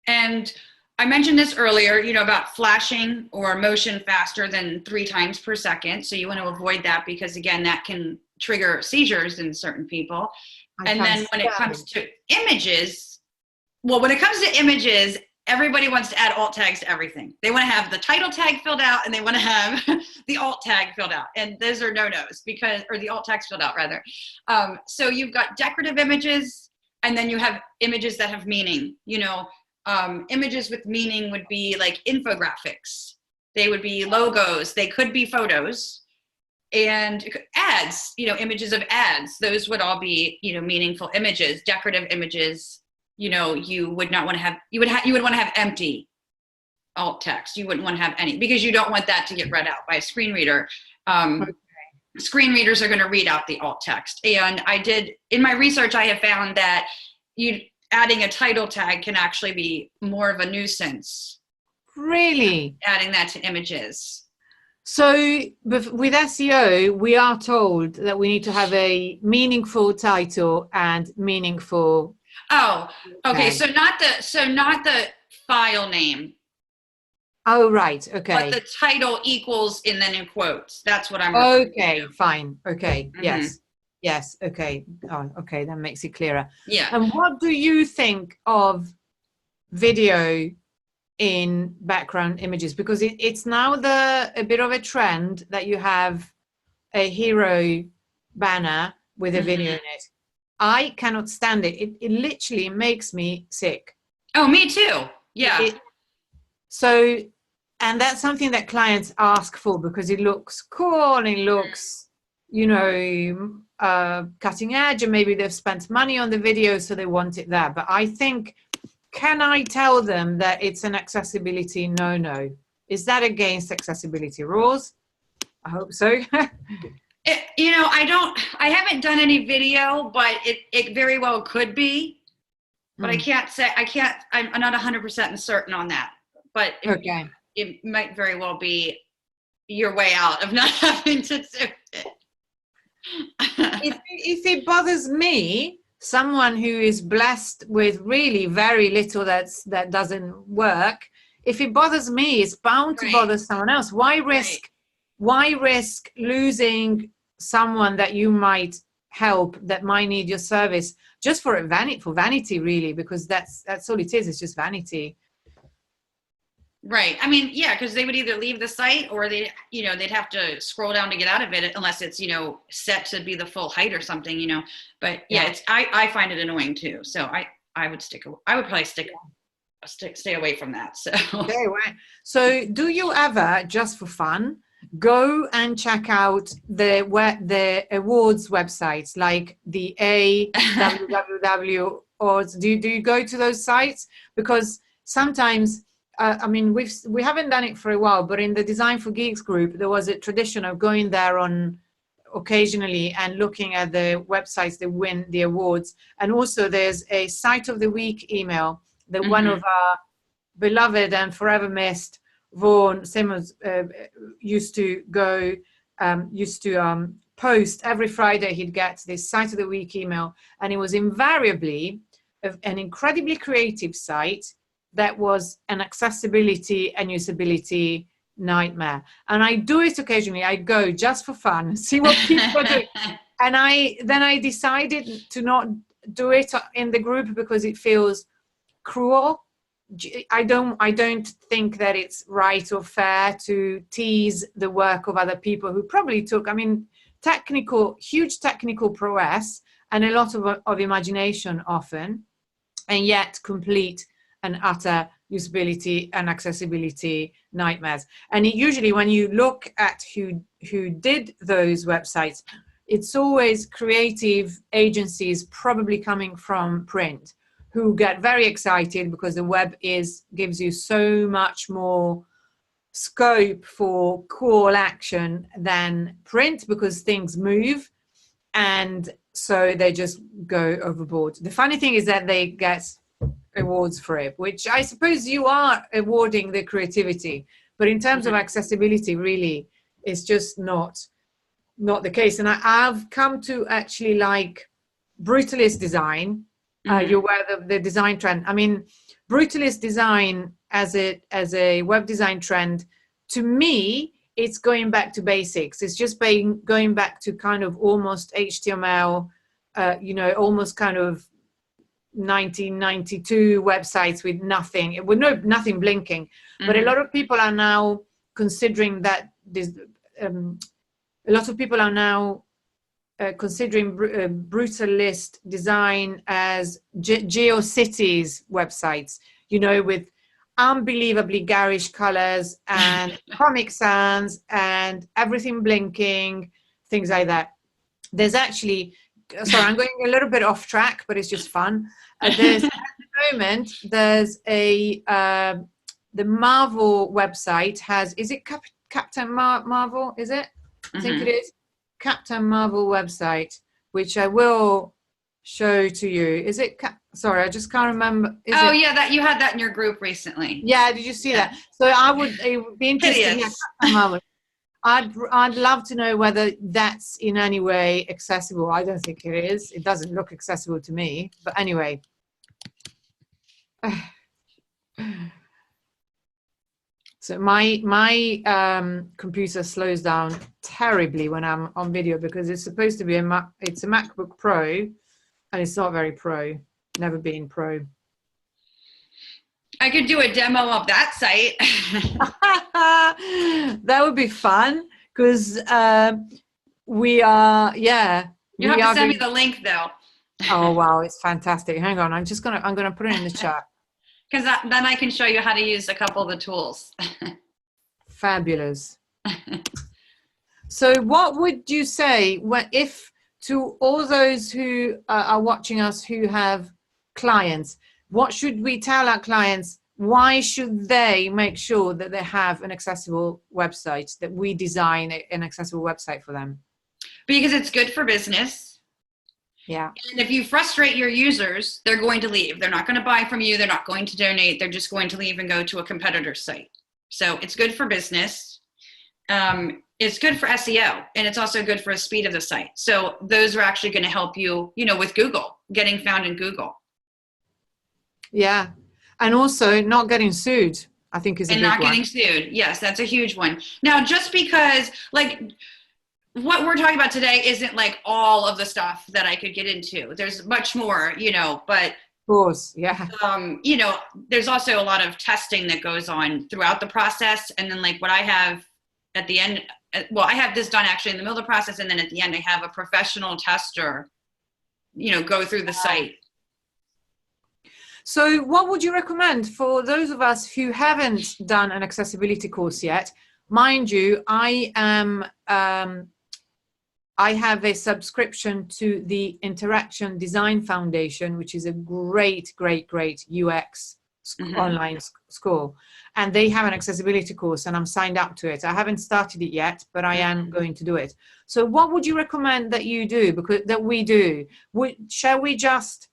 And I mentioned this earlier, about flashing or motion faster than 3 times per second. So you want to avoid that because, again, that can trigger seizures in certain people. And then when it comes to images, everybody wants to add alt tags to everything. They want to have the title tag filled out and they want to have the alt tag filled out. And those are no-nos because, or the alt tags filled out rather. So you've got decorative images and then you have images that have meaning. You know, images with meaning would be like infographics. They would be logos. They could be photos and ads, you know, images of ads. Those would all be, you know, meaningful images, decorative images. You know, you would not want to have, you would want to have empty alt text. You wouldn't want to have any, because you don't want that to get read out by a screen reader. Okay. Screen readers are going to read out the alt text. And in my research, I have found that adding a title tag can actually be more of a nuisance. Really? Adding that to images. So with SEO, we are told that we need to have a meaningful title and meaningful. Oh, okay. So not the file name. Oh, right. Okay. But the title equals and then in quotes. That's what I'm. Okay, fine. Okay. Mm-hmm. Yes. Yes. Okay. Oh, okay. That makes it clearer. Yeah. And what do you think of video in background images? Because it's now a bit of a trend that you have a hero banner with a video in it. I cannot stand it. It literally makes me sick. Oh, me too. Yeah. And that's something that clients ask for because it looks cool and it looks, you know, cutting edge, and maybe they've spent money on the video, so they want it there. But I think, can I tell them that it's an accessibility no-no? Is that against accessibility rules? I hope so. You know, I haven't done any video, but it very well could be. But I can't say, I'm not 100% certain on that. But okay. It might very well be your way out of not having to do it. If it bothers me, someone who is blessed with really very little that doesn't work, if it bothers me, it's bound to bother someone else. Why risk losing someone that you might help, that might need your service, just for vanity, really? Because that's all it is. It's just vanity. Right. I mean, yeah, because they would either leave the site or they'd have to scroll down to get out of it, unless it's, you know, set to be the full height or something, you know. But yeah, I find it annoying too. So I would probably stay away from that. So. Okay, right. So do you ever, just for fun, go and check out the awards websites, like the www, or do you go to those sites? Because sometimes, I mean, we haven't done it for a while, but in the Design for Geeks group, there was a tradition of going there on occasionally and looking at the websites that win the awards. And also there's a site of the week email that one of our beloved and forever missed Vaughan Simmons used to post every Friday. He'd get this site of the week email, and it was invariably an incredibly creative site that was an accessibility and usability nightmare. And I do it occasionally. I go just for fun, see what people are doing. And then I decided to not do it in the group because it feels cruel. I don't think that it's right or fair to tease the work of other people who probably took, I mean, huge technical prowess and a lot of imagination often, and yet complete and utter usability and accessibility nightmares. And usually when you look at who did those websites, it's always creative agencies, probably coming from print, who get very excited because the web gives you so much more scope for call action than print, because things move, and so they just go overboard. The funny thing is that they get awards for it, which I suppose you are awarding the creativity, but in terms of accessibility, really, it's just not the case. And I've come to actually like brutalist design. You're aware of the design trend. I mean, brutalist design as a web design trend, to me, it's going back to basics. It's just going back to kind of almost HTML, almost kind of 1992 websites with nothing, with nothing blinking. But a lot of people are now considering that this. A lot of people are now considering brutalist design as GeoCities websites, you know, with unbelievably garish colors and Comic Sans and everything blinking, things like that. There's actually, sorry, I'm going a little bit off track, but it's just fun. There's at the moment, there's a the Marvel website has, is it Captain Marvel? Is it? I think it is. Captain Marvel website, which I will show to you. Is it? Sorry, I just can't remember. Yeah, that you had that in your group recently. Yeah, did you see that? So it would be interesting. Yeah, Captain Marvel. I'd love to know whether that's in any way accessible. I don't think it is. It doesn't look accessible to me. But anyway. So my computer slows down terribly when I'm on video because it's supposed to be it's a MacBook Pro, and it's not very pro. Never been pro. I could do a demo of that site. That would be fun because we are, yeah. You have to send me the link though. Oh wow, it's fantastic. Hang on, I'm gonna put it in the chat. Because then I can show you how to use a couple of the tools. Fabulous. So what would you say if to all those who are watching us who have clients, what should we tell our clients? Why should they make sure that they have an accessible website, that we design an accessible website for them? Because it's good for business. Yeah. And if you frustrate your users, they're going to leave. They're not going to buy from you. They're not going to donate. They're just going to leave and go to a competitor's site. So it's good for business. It's good for SEO, and it's also good for the speed of the site. So those are actually going to help you, you know, with Google, getting found in Google. Yeah. And also not getting sued, I think is a big one. And not getting sued. Yes, that's a huge one. Now, just because, like, what we're talking about today isn't like all of the stuff that I could get into. There's much more, you know, but of course, yeah. You know, there's also a lot of testing that goes on throughout the process. And then like what I have at the end, well, I have this done actually in the middle of the process. And then at the end, I have a professional tester, you know, go through the site. So what would you recommend for those of us who haven't done an accessibility course yet? Mind you, I have a subscription to the Interaction Design Foundation, which is a great UX online school. And they have an accessibility course, and I'm signed up to it. I haven't started it yet, but I am going to do it. So what would you recommend that you do, that we do? Shall we just,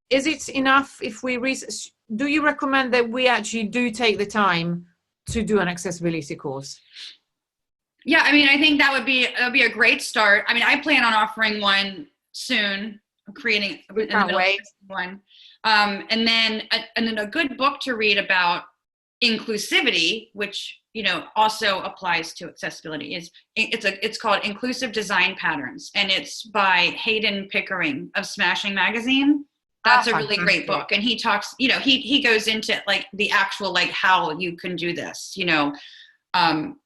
is it enough if we research? Do you recommend that we actually do take the time to do an accessibility course? Yeah, I mean, I think that would be a great start. I mean, I plan on offering one soon. I'm creating one, and then a good book to read about inclusivity, which you know also applies to accessibility. It's called Inclusive Design Patterns, and it's by Hayden Pickering of Smashing Magazine. That's a really great book, and he talks. You know, he goes into like the actual like how you can do this. You know.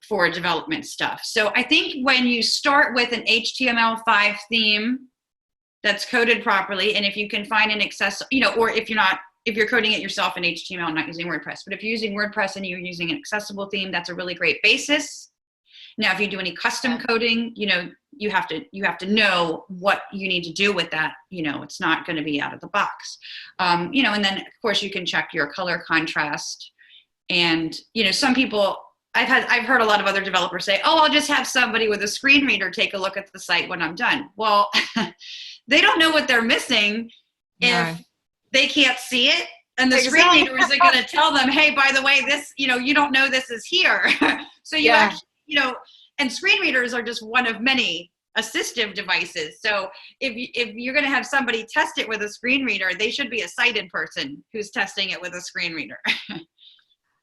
For development stuff. So I think when you start with an HTML5 theme that's coded properly, and if you can find an accessible, you know, or if you're coding it yourself in HTML, not using WordPress, but if you're using WordPress and you're using an accessible theme, that's a really great basis. Now, if you do any custom coding, you know, you have to know what you need to do with that. You know, it's not going to be out of the box. You know, and then of course you can check your color contrast, and you know, some people. I've heard a lot of other developers say, oh, I'll just have somebody with a screen reader take a look at the site when I'm done. Well, they don't know what they're missing if they can't see it. And the screen reader isn't going to tell them, hey, by the way, this, you know, you don't know this is here. So you actually, you know, and screen readers are just one of many assistive devices. So if you're going to have somebody test it with a screen reader, they should be a sighted person who's testing it with a screen reader.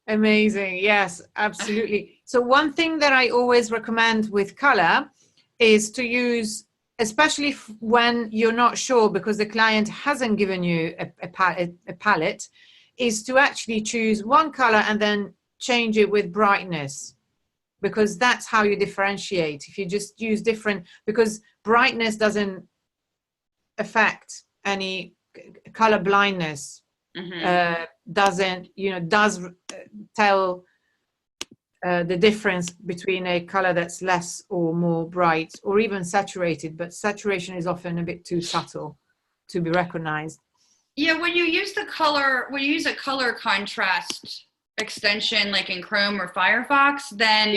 Amazing. Yes, absolutely. So one thing that I always recommend with color is to use especially when you're not sure because the client hasn't given you a palette, is to actually choose one color and then change it with brightness, because that's how you differentiate. If you just use different, because brightness doesn't affect any color blindness, doesn't, does tell the difference between a color that's less or more bright or even saturated, but saturation is often a bit too subtle to be recognized. Yeah, when you use a color contrast extension like in Chrome or Firefox, then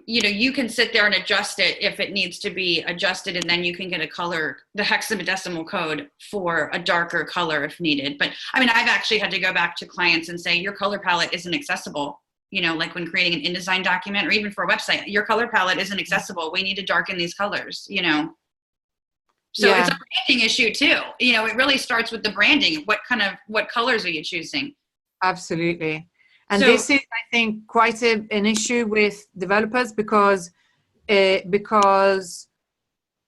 you can sit there and adjust it if it needs to be adjusted, and then you can get the hexadecimal code for a darker color if needed. But I mean, I've actually had to go back to clients and say, your color palette isn't accessible. Like when creating an InDesign document or even for a website, your color palette isn't accessible. We need to darken these colors, So it's a branding issue too. It really starts with the branding. What colors are you choosing? Absolutely. And this is, I think, quite an issue with developers because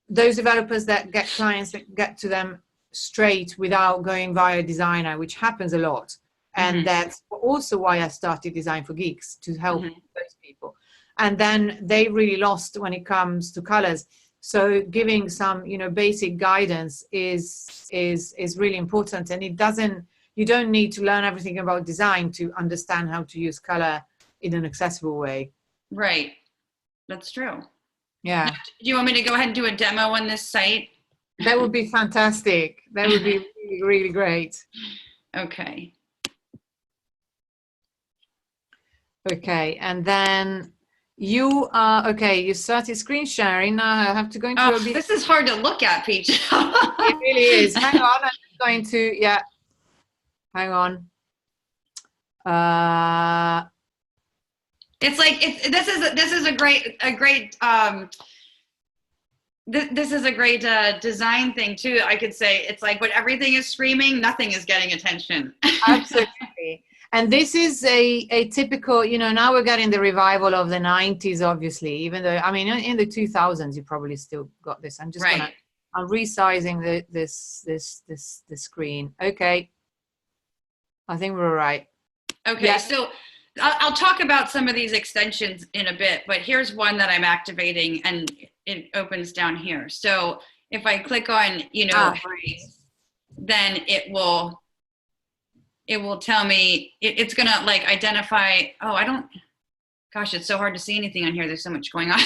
those developers that get clients that get to them straight without going via a designer, which happens a lot. And that's also why I started Design for Geeks, to help those people. And then they really lost when it comes to colors. So giving some, basic guidance is really important. And you don't need to learn everything about design to understand how to use color in an accessible way. Right. That's true. Yeah. Now, do you want me to go ahead and do a demo on this site? That would be fantastic. That would be really, really great. Okay. Okay. And then you started screen sharing. Now I have to go into a bit. This is hard to look at, Peach. It really is. Hang on. I'm going to, hang on. It's like this is a great design thing too. I could say it's like when everything is screaming, nothing is getting attention. Absolutely. And this is a typical, now we're getting the revival of the 90s, obviously, even though, I mean, in the 2000s, you probably still got this. I'm just I'm resizing the screen. Okay. I think we're all right. Okay. Yeah. So I'll talk about some of these extensions in a bit, but here's one that I'm activating and it opens down here. So if I click on, then it will tell me, it's going to like identify, gosh, it's so hard to see anything on here. There's so much going on.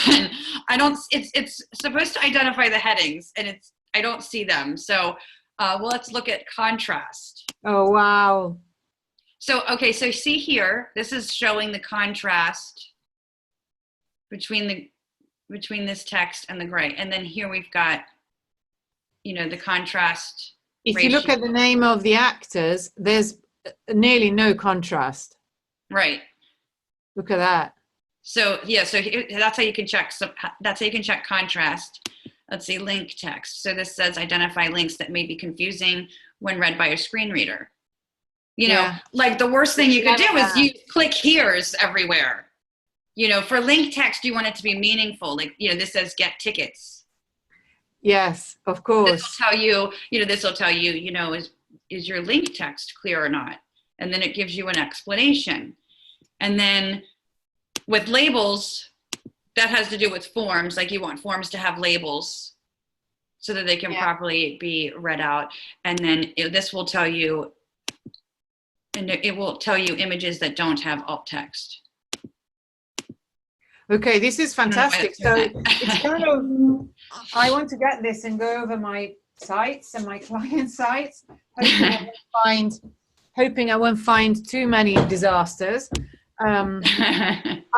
It's supposed to identify the headings and I don't see them. So let's look at contrast. Oh, wow. So, okay, so see here, this is showing the contrast between this text and the gray. And then here we've got, the contrast If ratio. You look at the name of the actors, there's nearly no contrast. Right. Look at that. So, that's how you can check. So that's how you can check contrast. Let's see, link text. So this says identify links that may be confusing when read by a screen reader. Like the worst thing you could do is use click here's everywhere. For link text, you want it to be meaningful. Like, this says get tickets. Yes, of course. This will tell you, is your link text clear or not? And then it gives you an explanation. And then with labels, that has to do with forms. Like you want forms to have labels so that they can properly be read out. And then this will tell you, and it will tell you images that don't have alt text. Okay, this is fantastic. So it's kind of, I want to get this and go over my sites and my client sites, hoping I won't find too many disasters. I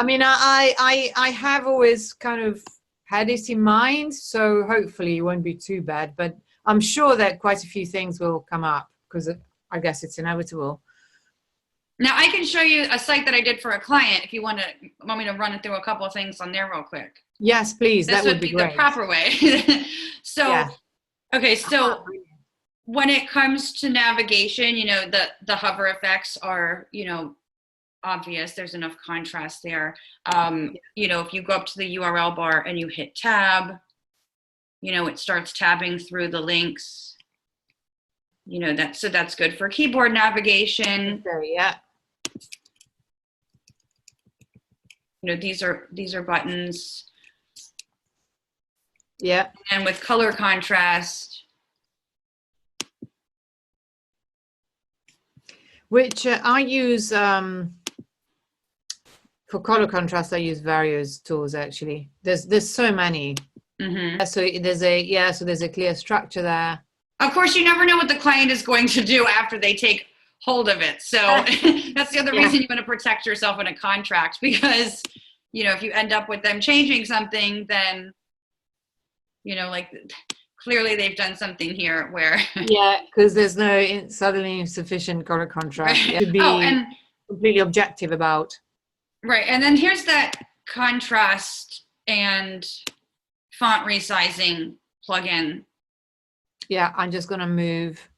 mean, I have always kind of had it in mind, so hopefully it won't be too bad, but I'm sure that quite a few things will come up because I guess it's inevitable. Now I can show you a site that I did for a client if you want me to run it through a couple of things on there real quick. Yes, please. That would be great. The proper way. Okay, so when it comes to navigation, the hover effects are, obvious. There's enough contrast there. If you go up to the URL bar and you hit tab, you know, it starts tabbing through the links. You know, that's good for keyboard navigation. Okay, yeah. You know, these are buttons. Yeah. And with color contrast. Which I use for color contrast. I use various tools actually. There's so many. Mm-hmm. So there's a clear structure there. Of course, you never know what the client is going to do after they take hold of it. So that's the other reason you want to protect yourself in a contract, because, you know, if you end up with them changing something, then, you know, like clearly they've done something here where. Yeah, because there's no suddenly insufficient color contrast. Right. To be completely objective about. Right. And then here's that contrast and font resizing plugin. Yeah, I'm just going to move.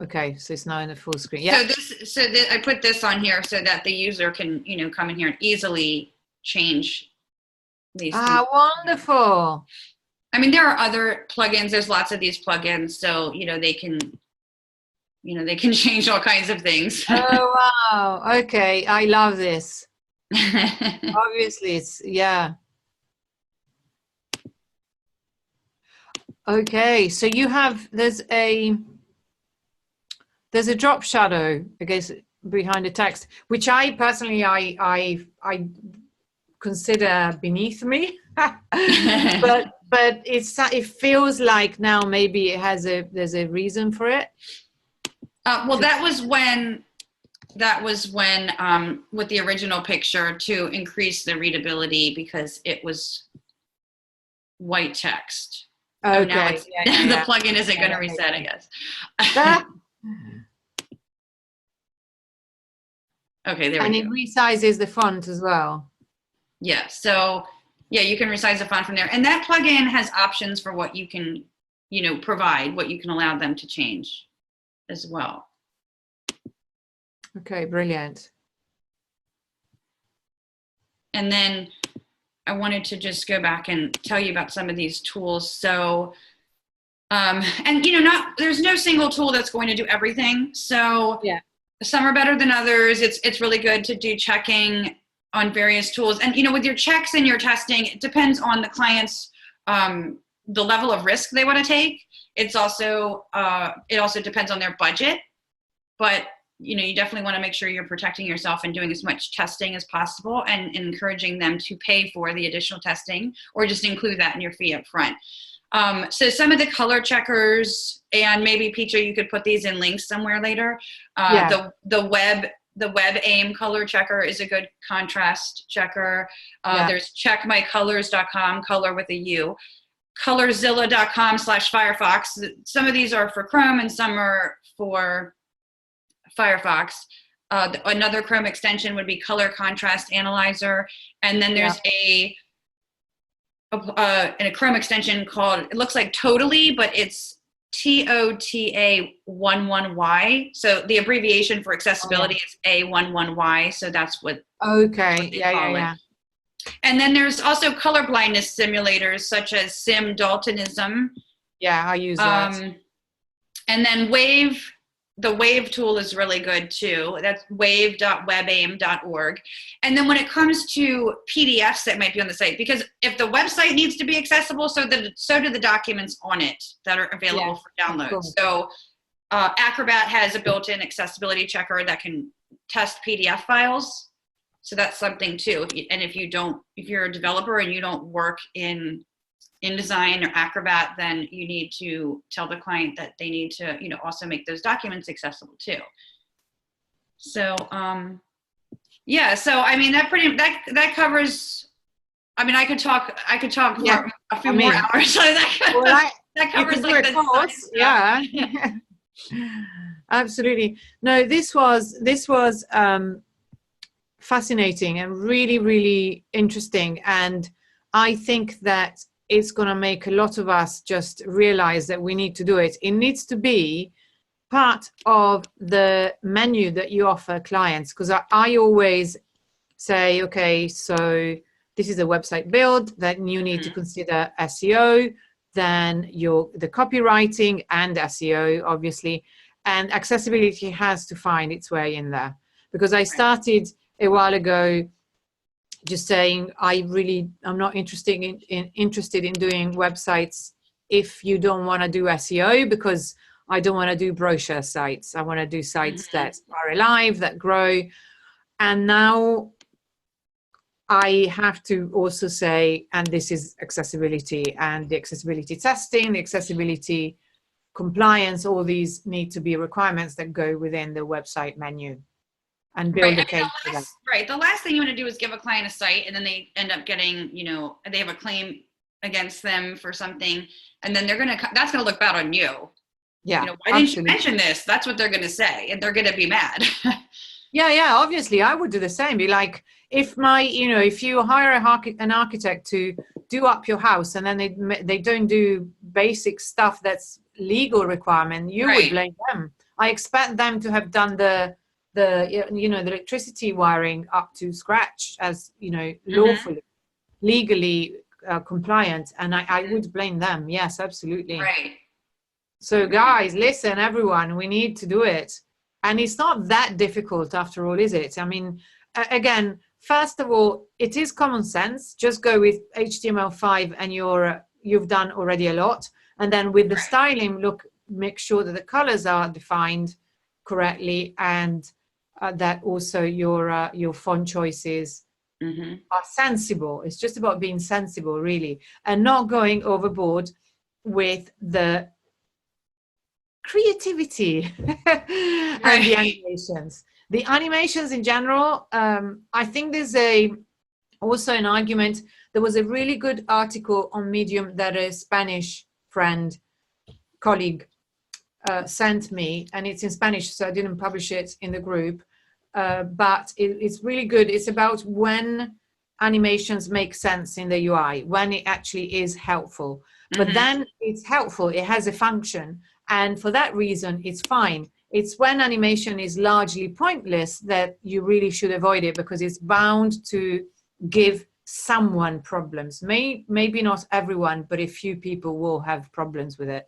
Okay, so it's now in the full screen. Yeah. So I put this on here so that the user can, you know, come in here and easily change these things. Wonderful. I mean, there are other plugins. There's lots of these plugins, so, you know, they can change all kinds of things. Oh, wow. Okay, I love this. Obviously, it's, yeah. Okay, so you have, there's a drop shadow, I guess, behind the text, which I personally, I consider beneath me. but it feels like now maybe there's a reason for it. Well, that was when with the original picture, to increase the readability, because it was white text. Okay. Now the plugin isn't going to reset, I guess. Okay, there we go. And it resizes the font as well. Yeah, so yeah, you can resize the font from there. And that plugin has options for what you can, you know, provide, what you can allow them to change as well. Okay, brilliant. And then I wanted to just go back and tell you about some of these tools. So, and you know, there's no single tool that's going to do everything. So yeah, some are better than others. It's really good to do checking on various tools. And, you know, with your checks and your testing, it depends on the client's, the level of risk they want to take. It also depends on their budget, but, you know, you definitely want to make sure you're protecting yourself and doing as much testing as possible, and encouraging them to pay for the additional testing, or just include that in your fee up front. So some of the color checkers, and maybe Peter, you could put these in links somewhere later. The web aim color checker is a good contrast checker. There's checkmycolors.com, color with a U. Colorzilla.com/Firefox. Some of these are for Chrome and some are for Firefox. Another Chrome extension would be Color Contrast Analyzer. And then there's a Chrome extension called, it looks like Totally, but it's TOTA11Y. So the abbreviation for accessibility is A11Y. So that's what. Okay. They call it. And then there's also color blindness simulators such as Sim Daltonism. Yeah, I use that. And then the Wave tool is really good too. That's wave.webaim.org. And then when it comes to PDFs that might be on the site, because if the website needs to be accessible, so do the documents on it that are available for download. Cool. So Acrobat has a built-in accessibility checker that can test PDF files. So that's something too. If you're a developer and you don't work in InDesign or Acrobat, then you need to tell the client that they need to, you know, also make those documents accessible too. So, yeah. So I mean, that covers. I mean, I could talk for a few more hours. So that covers like the course. Yeah. Absolutely. No, this was fascinating and really, really interesting. And I think that it's going to make a lot of us just realize that we need to do it. It needs to be part of the menu that you offer clients, because I always say, okay, so this is a website build, then you need to consider SEO, then the copywriting and SEO, obviously, and accessibility has to find its way in there. Because I started a while ago just saying, I'm not interested in doing websites if you don't want to do SEO, because I don't want to do brochure sites. I want to do sites that are alive, that grow. And now I have to also say, and this is accessibility, and the accessibility testing, the accessibility compliance, all these need to be requirements that go within the website menu and build a case for that. Right. The last thing you want to do is give a client a site and then they end up getting, they have a claim against them for something, and then that's going to look bad on you. Yeah. Why didn't you mention this? That's what they're going to say, and they're going to be mad. Yeah. Obviously, I would do the same. Be like, if you hire an architect to do up your house, and then they don't do basic stuff that's legal requirement, you would blame them. I expect them to have done the electricity wiring up to scratch, as lawfully, legally compliant, and I would blame them. Yes, absolutely. Right. So guys, listen, everyone, we need to do it. And it's not that difficult after all, is it? I mean, again, first of all, it is common sense. Just go with HTML5 and you've done already a lot. And then with the styling, make sure that the colors are defined correctly, and that also your font choices are sensible. It's just about being sensible, really, and not going overboard with the creativity and the animations. The animations in general, I think there's also an argument. There was a really good article on Medium that a Spanish colleague sent me, and it's in Spanish, so I didn't publish it in the group, but it's really good. It's about when animations make sense in the UI, when it actually is helpful. But then it's helpful, it has a function, and for that reason it's fine. It's when animation is largely pointless that you really should avoid it, because it's bound to give someone problems. Maybe not everyone, but a few people will have problems with it.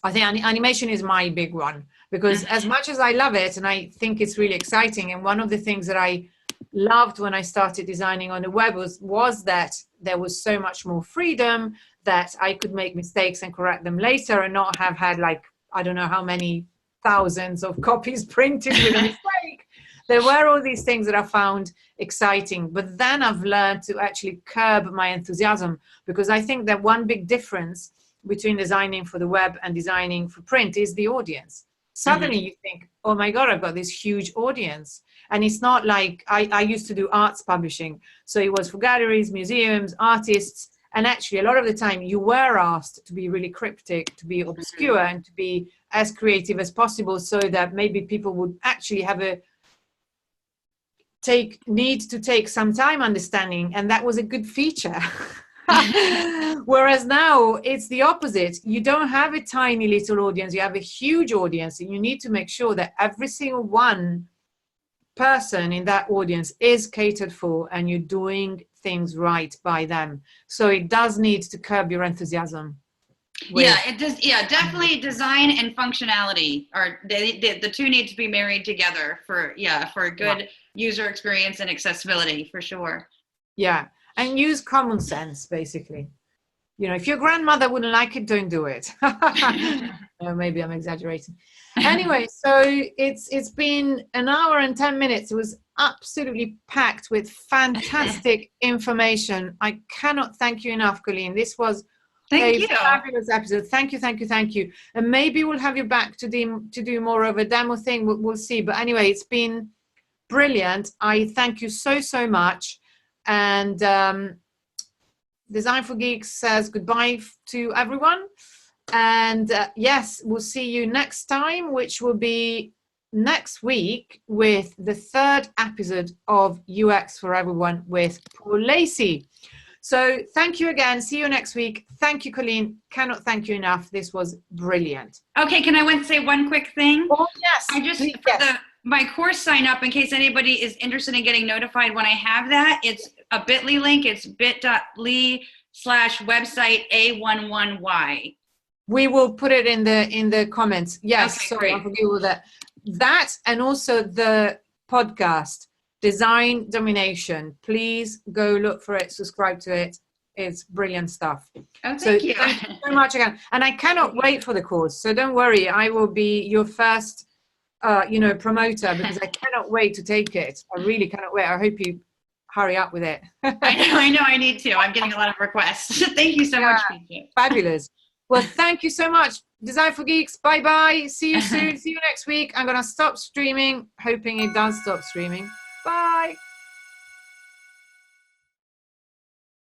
I think animation is my big one, because as much as I love it and I think it's really exciting, and one of the things that I loved when I started designing on the web was that there was so much more freedom, that I could make mistakes and correct them later and not have had, like, I don't know how many thousands of copies printed with a mistake. There were all these things that I found exciting, but then I've learned to actually curb my enthusiasm, because I think that one big difference between designing for the web and designing for print is the audience. Suddenly you think, oh my God, I've got this huge audience. And it's not like, I used to do arts publishing. So it was for galleries, museums, artists. And actually, a lot of the time you were asked to be really cryptic, to be obscure, and to be as creative as possible, so that maybe people would actually have need to take some time understanding. And that was a good feature. Whereas now it's the opposite. You don't have a tiny little audience, you have a huge audience, and you need to make sure that every single one person in that audience is catered for, and you're doing things right by them. So it does need to curb your enthusiasm. It does. Yeah, definitely. Design and functionality the two need to be married together for a good user experience and accessibility, for sure. Yeah. And use common sense, basically. If your grandmother wouldn't like it, don't do it. Maybe I'm exaggerating. Anyway, so it's been an hour and 10 minutes. It was absolutely packed with fantastic information. I cannot thank you enough, Colleen. This was a fabulous episode. Thank you. And maybe we'll have you back to do more of a demo thing. We'll see. But anyway, it's been brilliant. I thank you so much. And Design for Geeks says goodbye to everyone. And yes, we'll see you next time, which will be next week with the third episode of UX for Everyone with Paul Lacey. So thank you again. See you next week. Thank you, Colleen. Cannot thank you enough. This was brilliant. Okay, can I say one quick thing? Oh, yes. My course sign up, in case anybody is interested in getting notified when I have that, it's a bit.ly link. It's bit.ly website A11Y. We will put it in the comments. Yes, Okay, sorry, I great. forget all that. That and also the podcast, Design Domination. Please go look for it, subscribe to it. It's brilliant stuff. Oh, So thank you. thank you so much again. And I cannot wait for the course. So don't worry, I will be your first promoter, because I cannot wait to take it. I really cannot wait. I hope you hurry up with it. I know I need to. I'm getting a lot of requests. Thank you so much, Peter. Fabulous. Well, thank you so much. Design for Geeks. Bye-bye. See you soon. See you next week. I'm going to stop streaming, hoping it does stop streaming. Bye.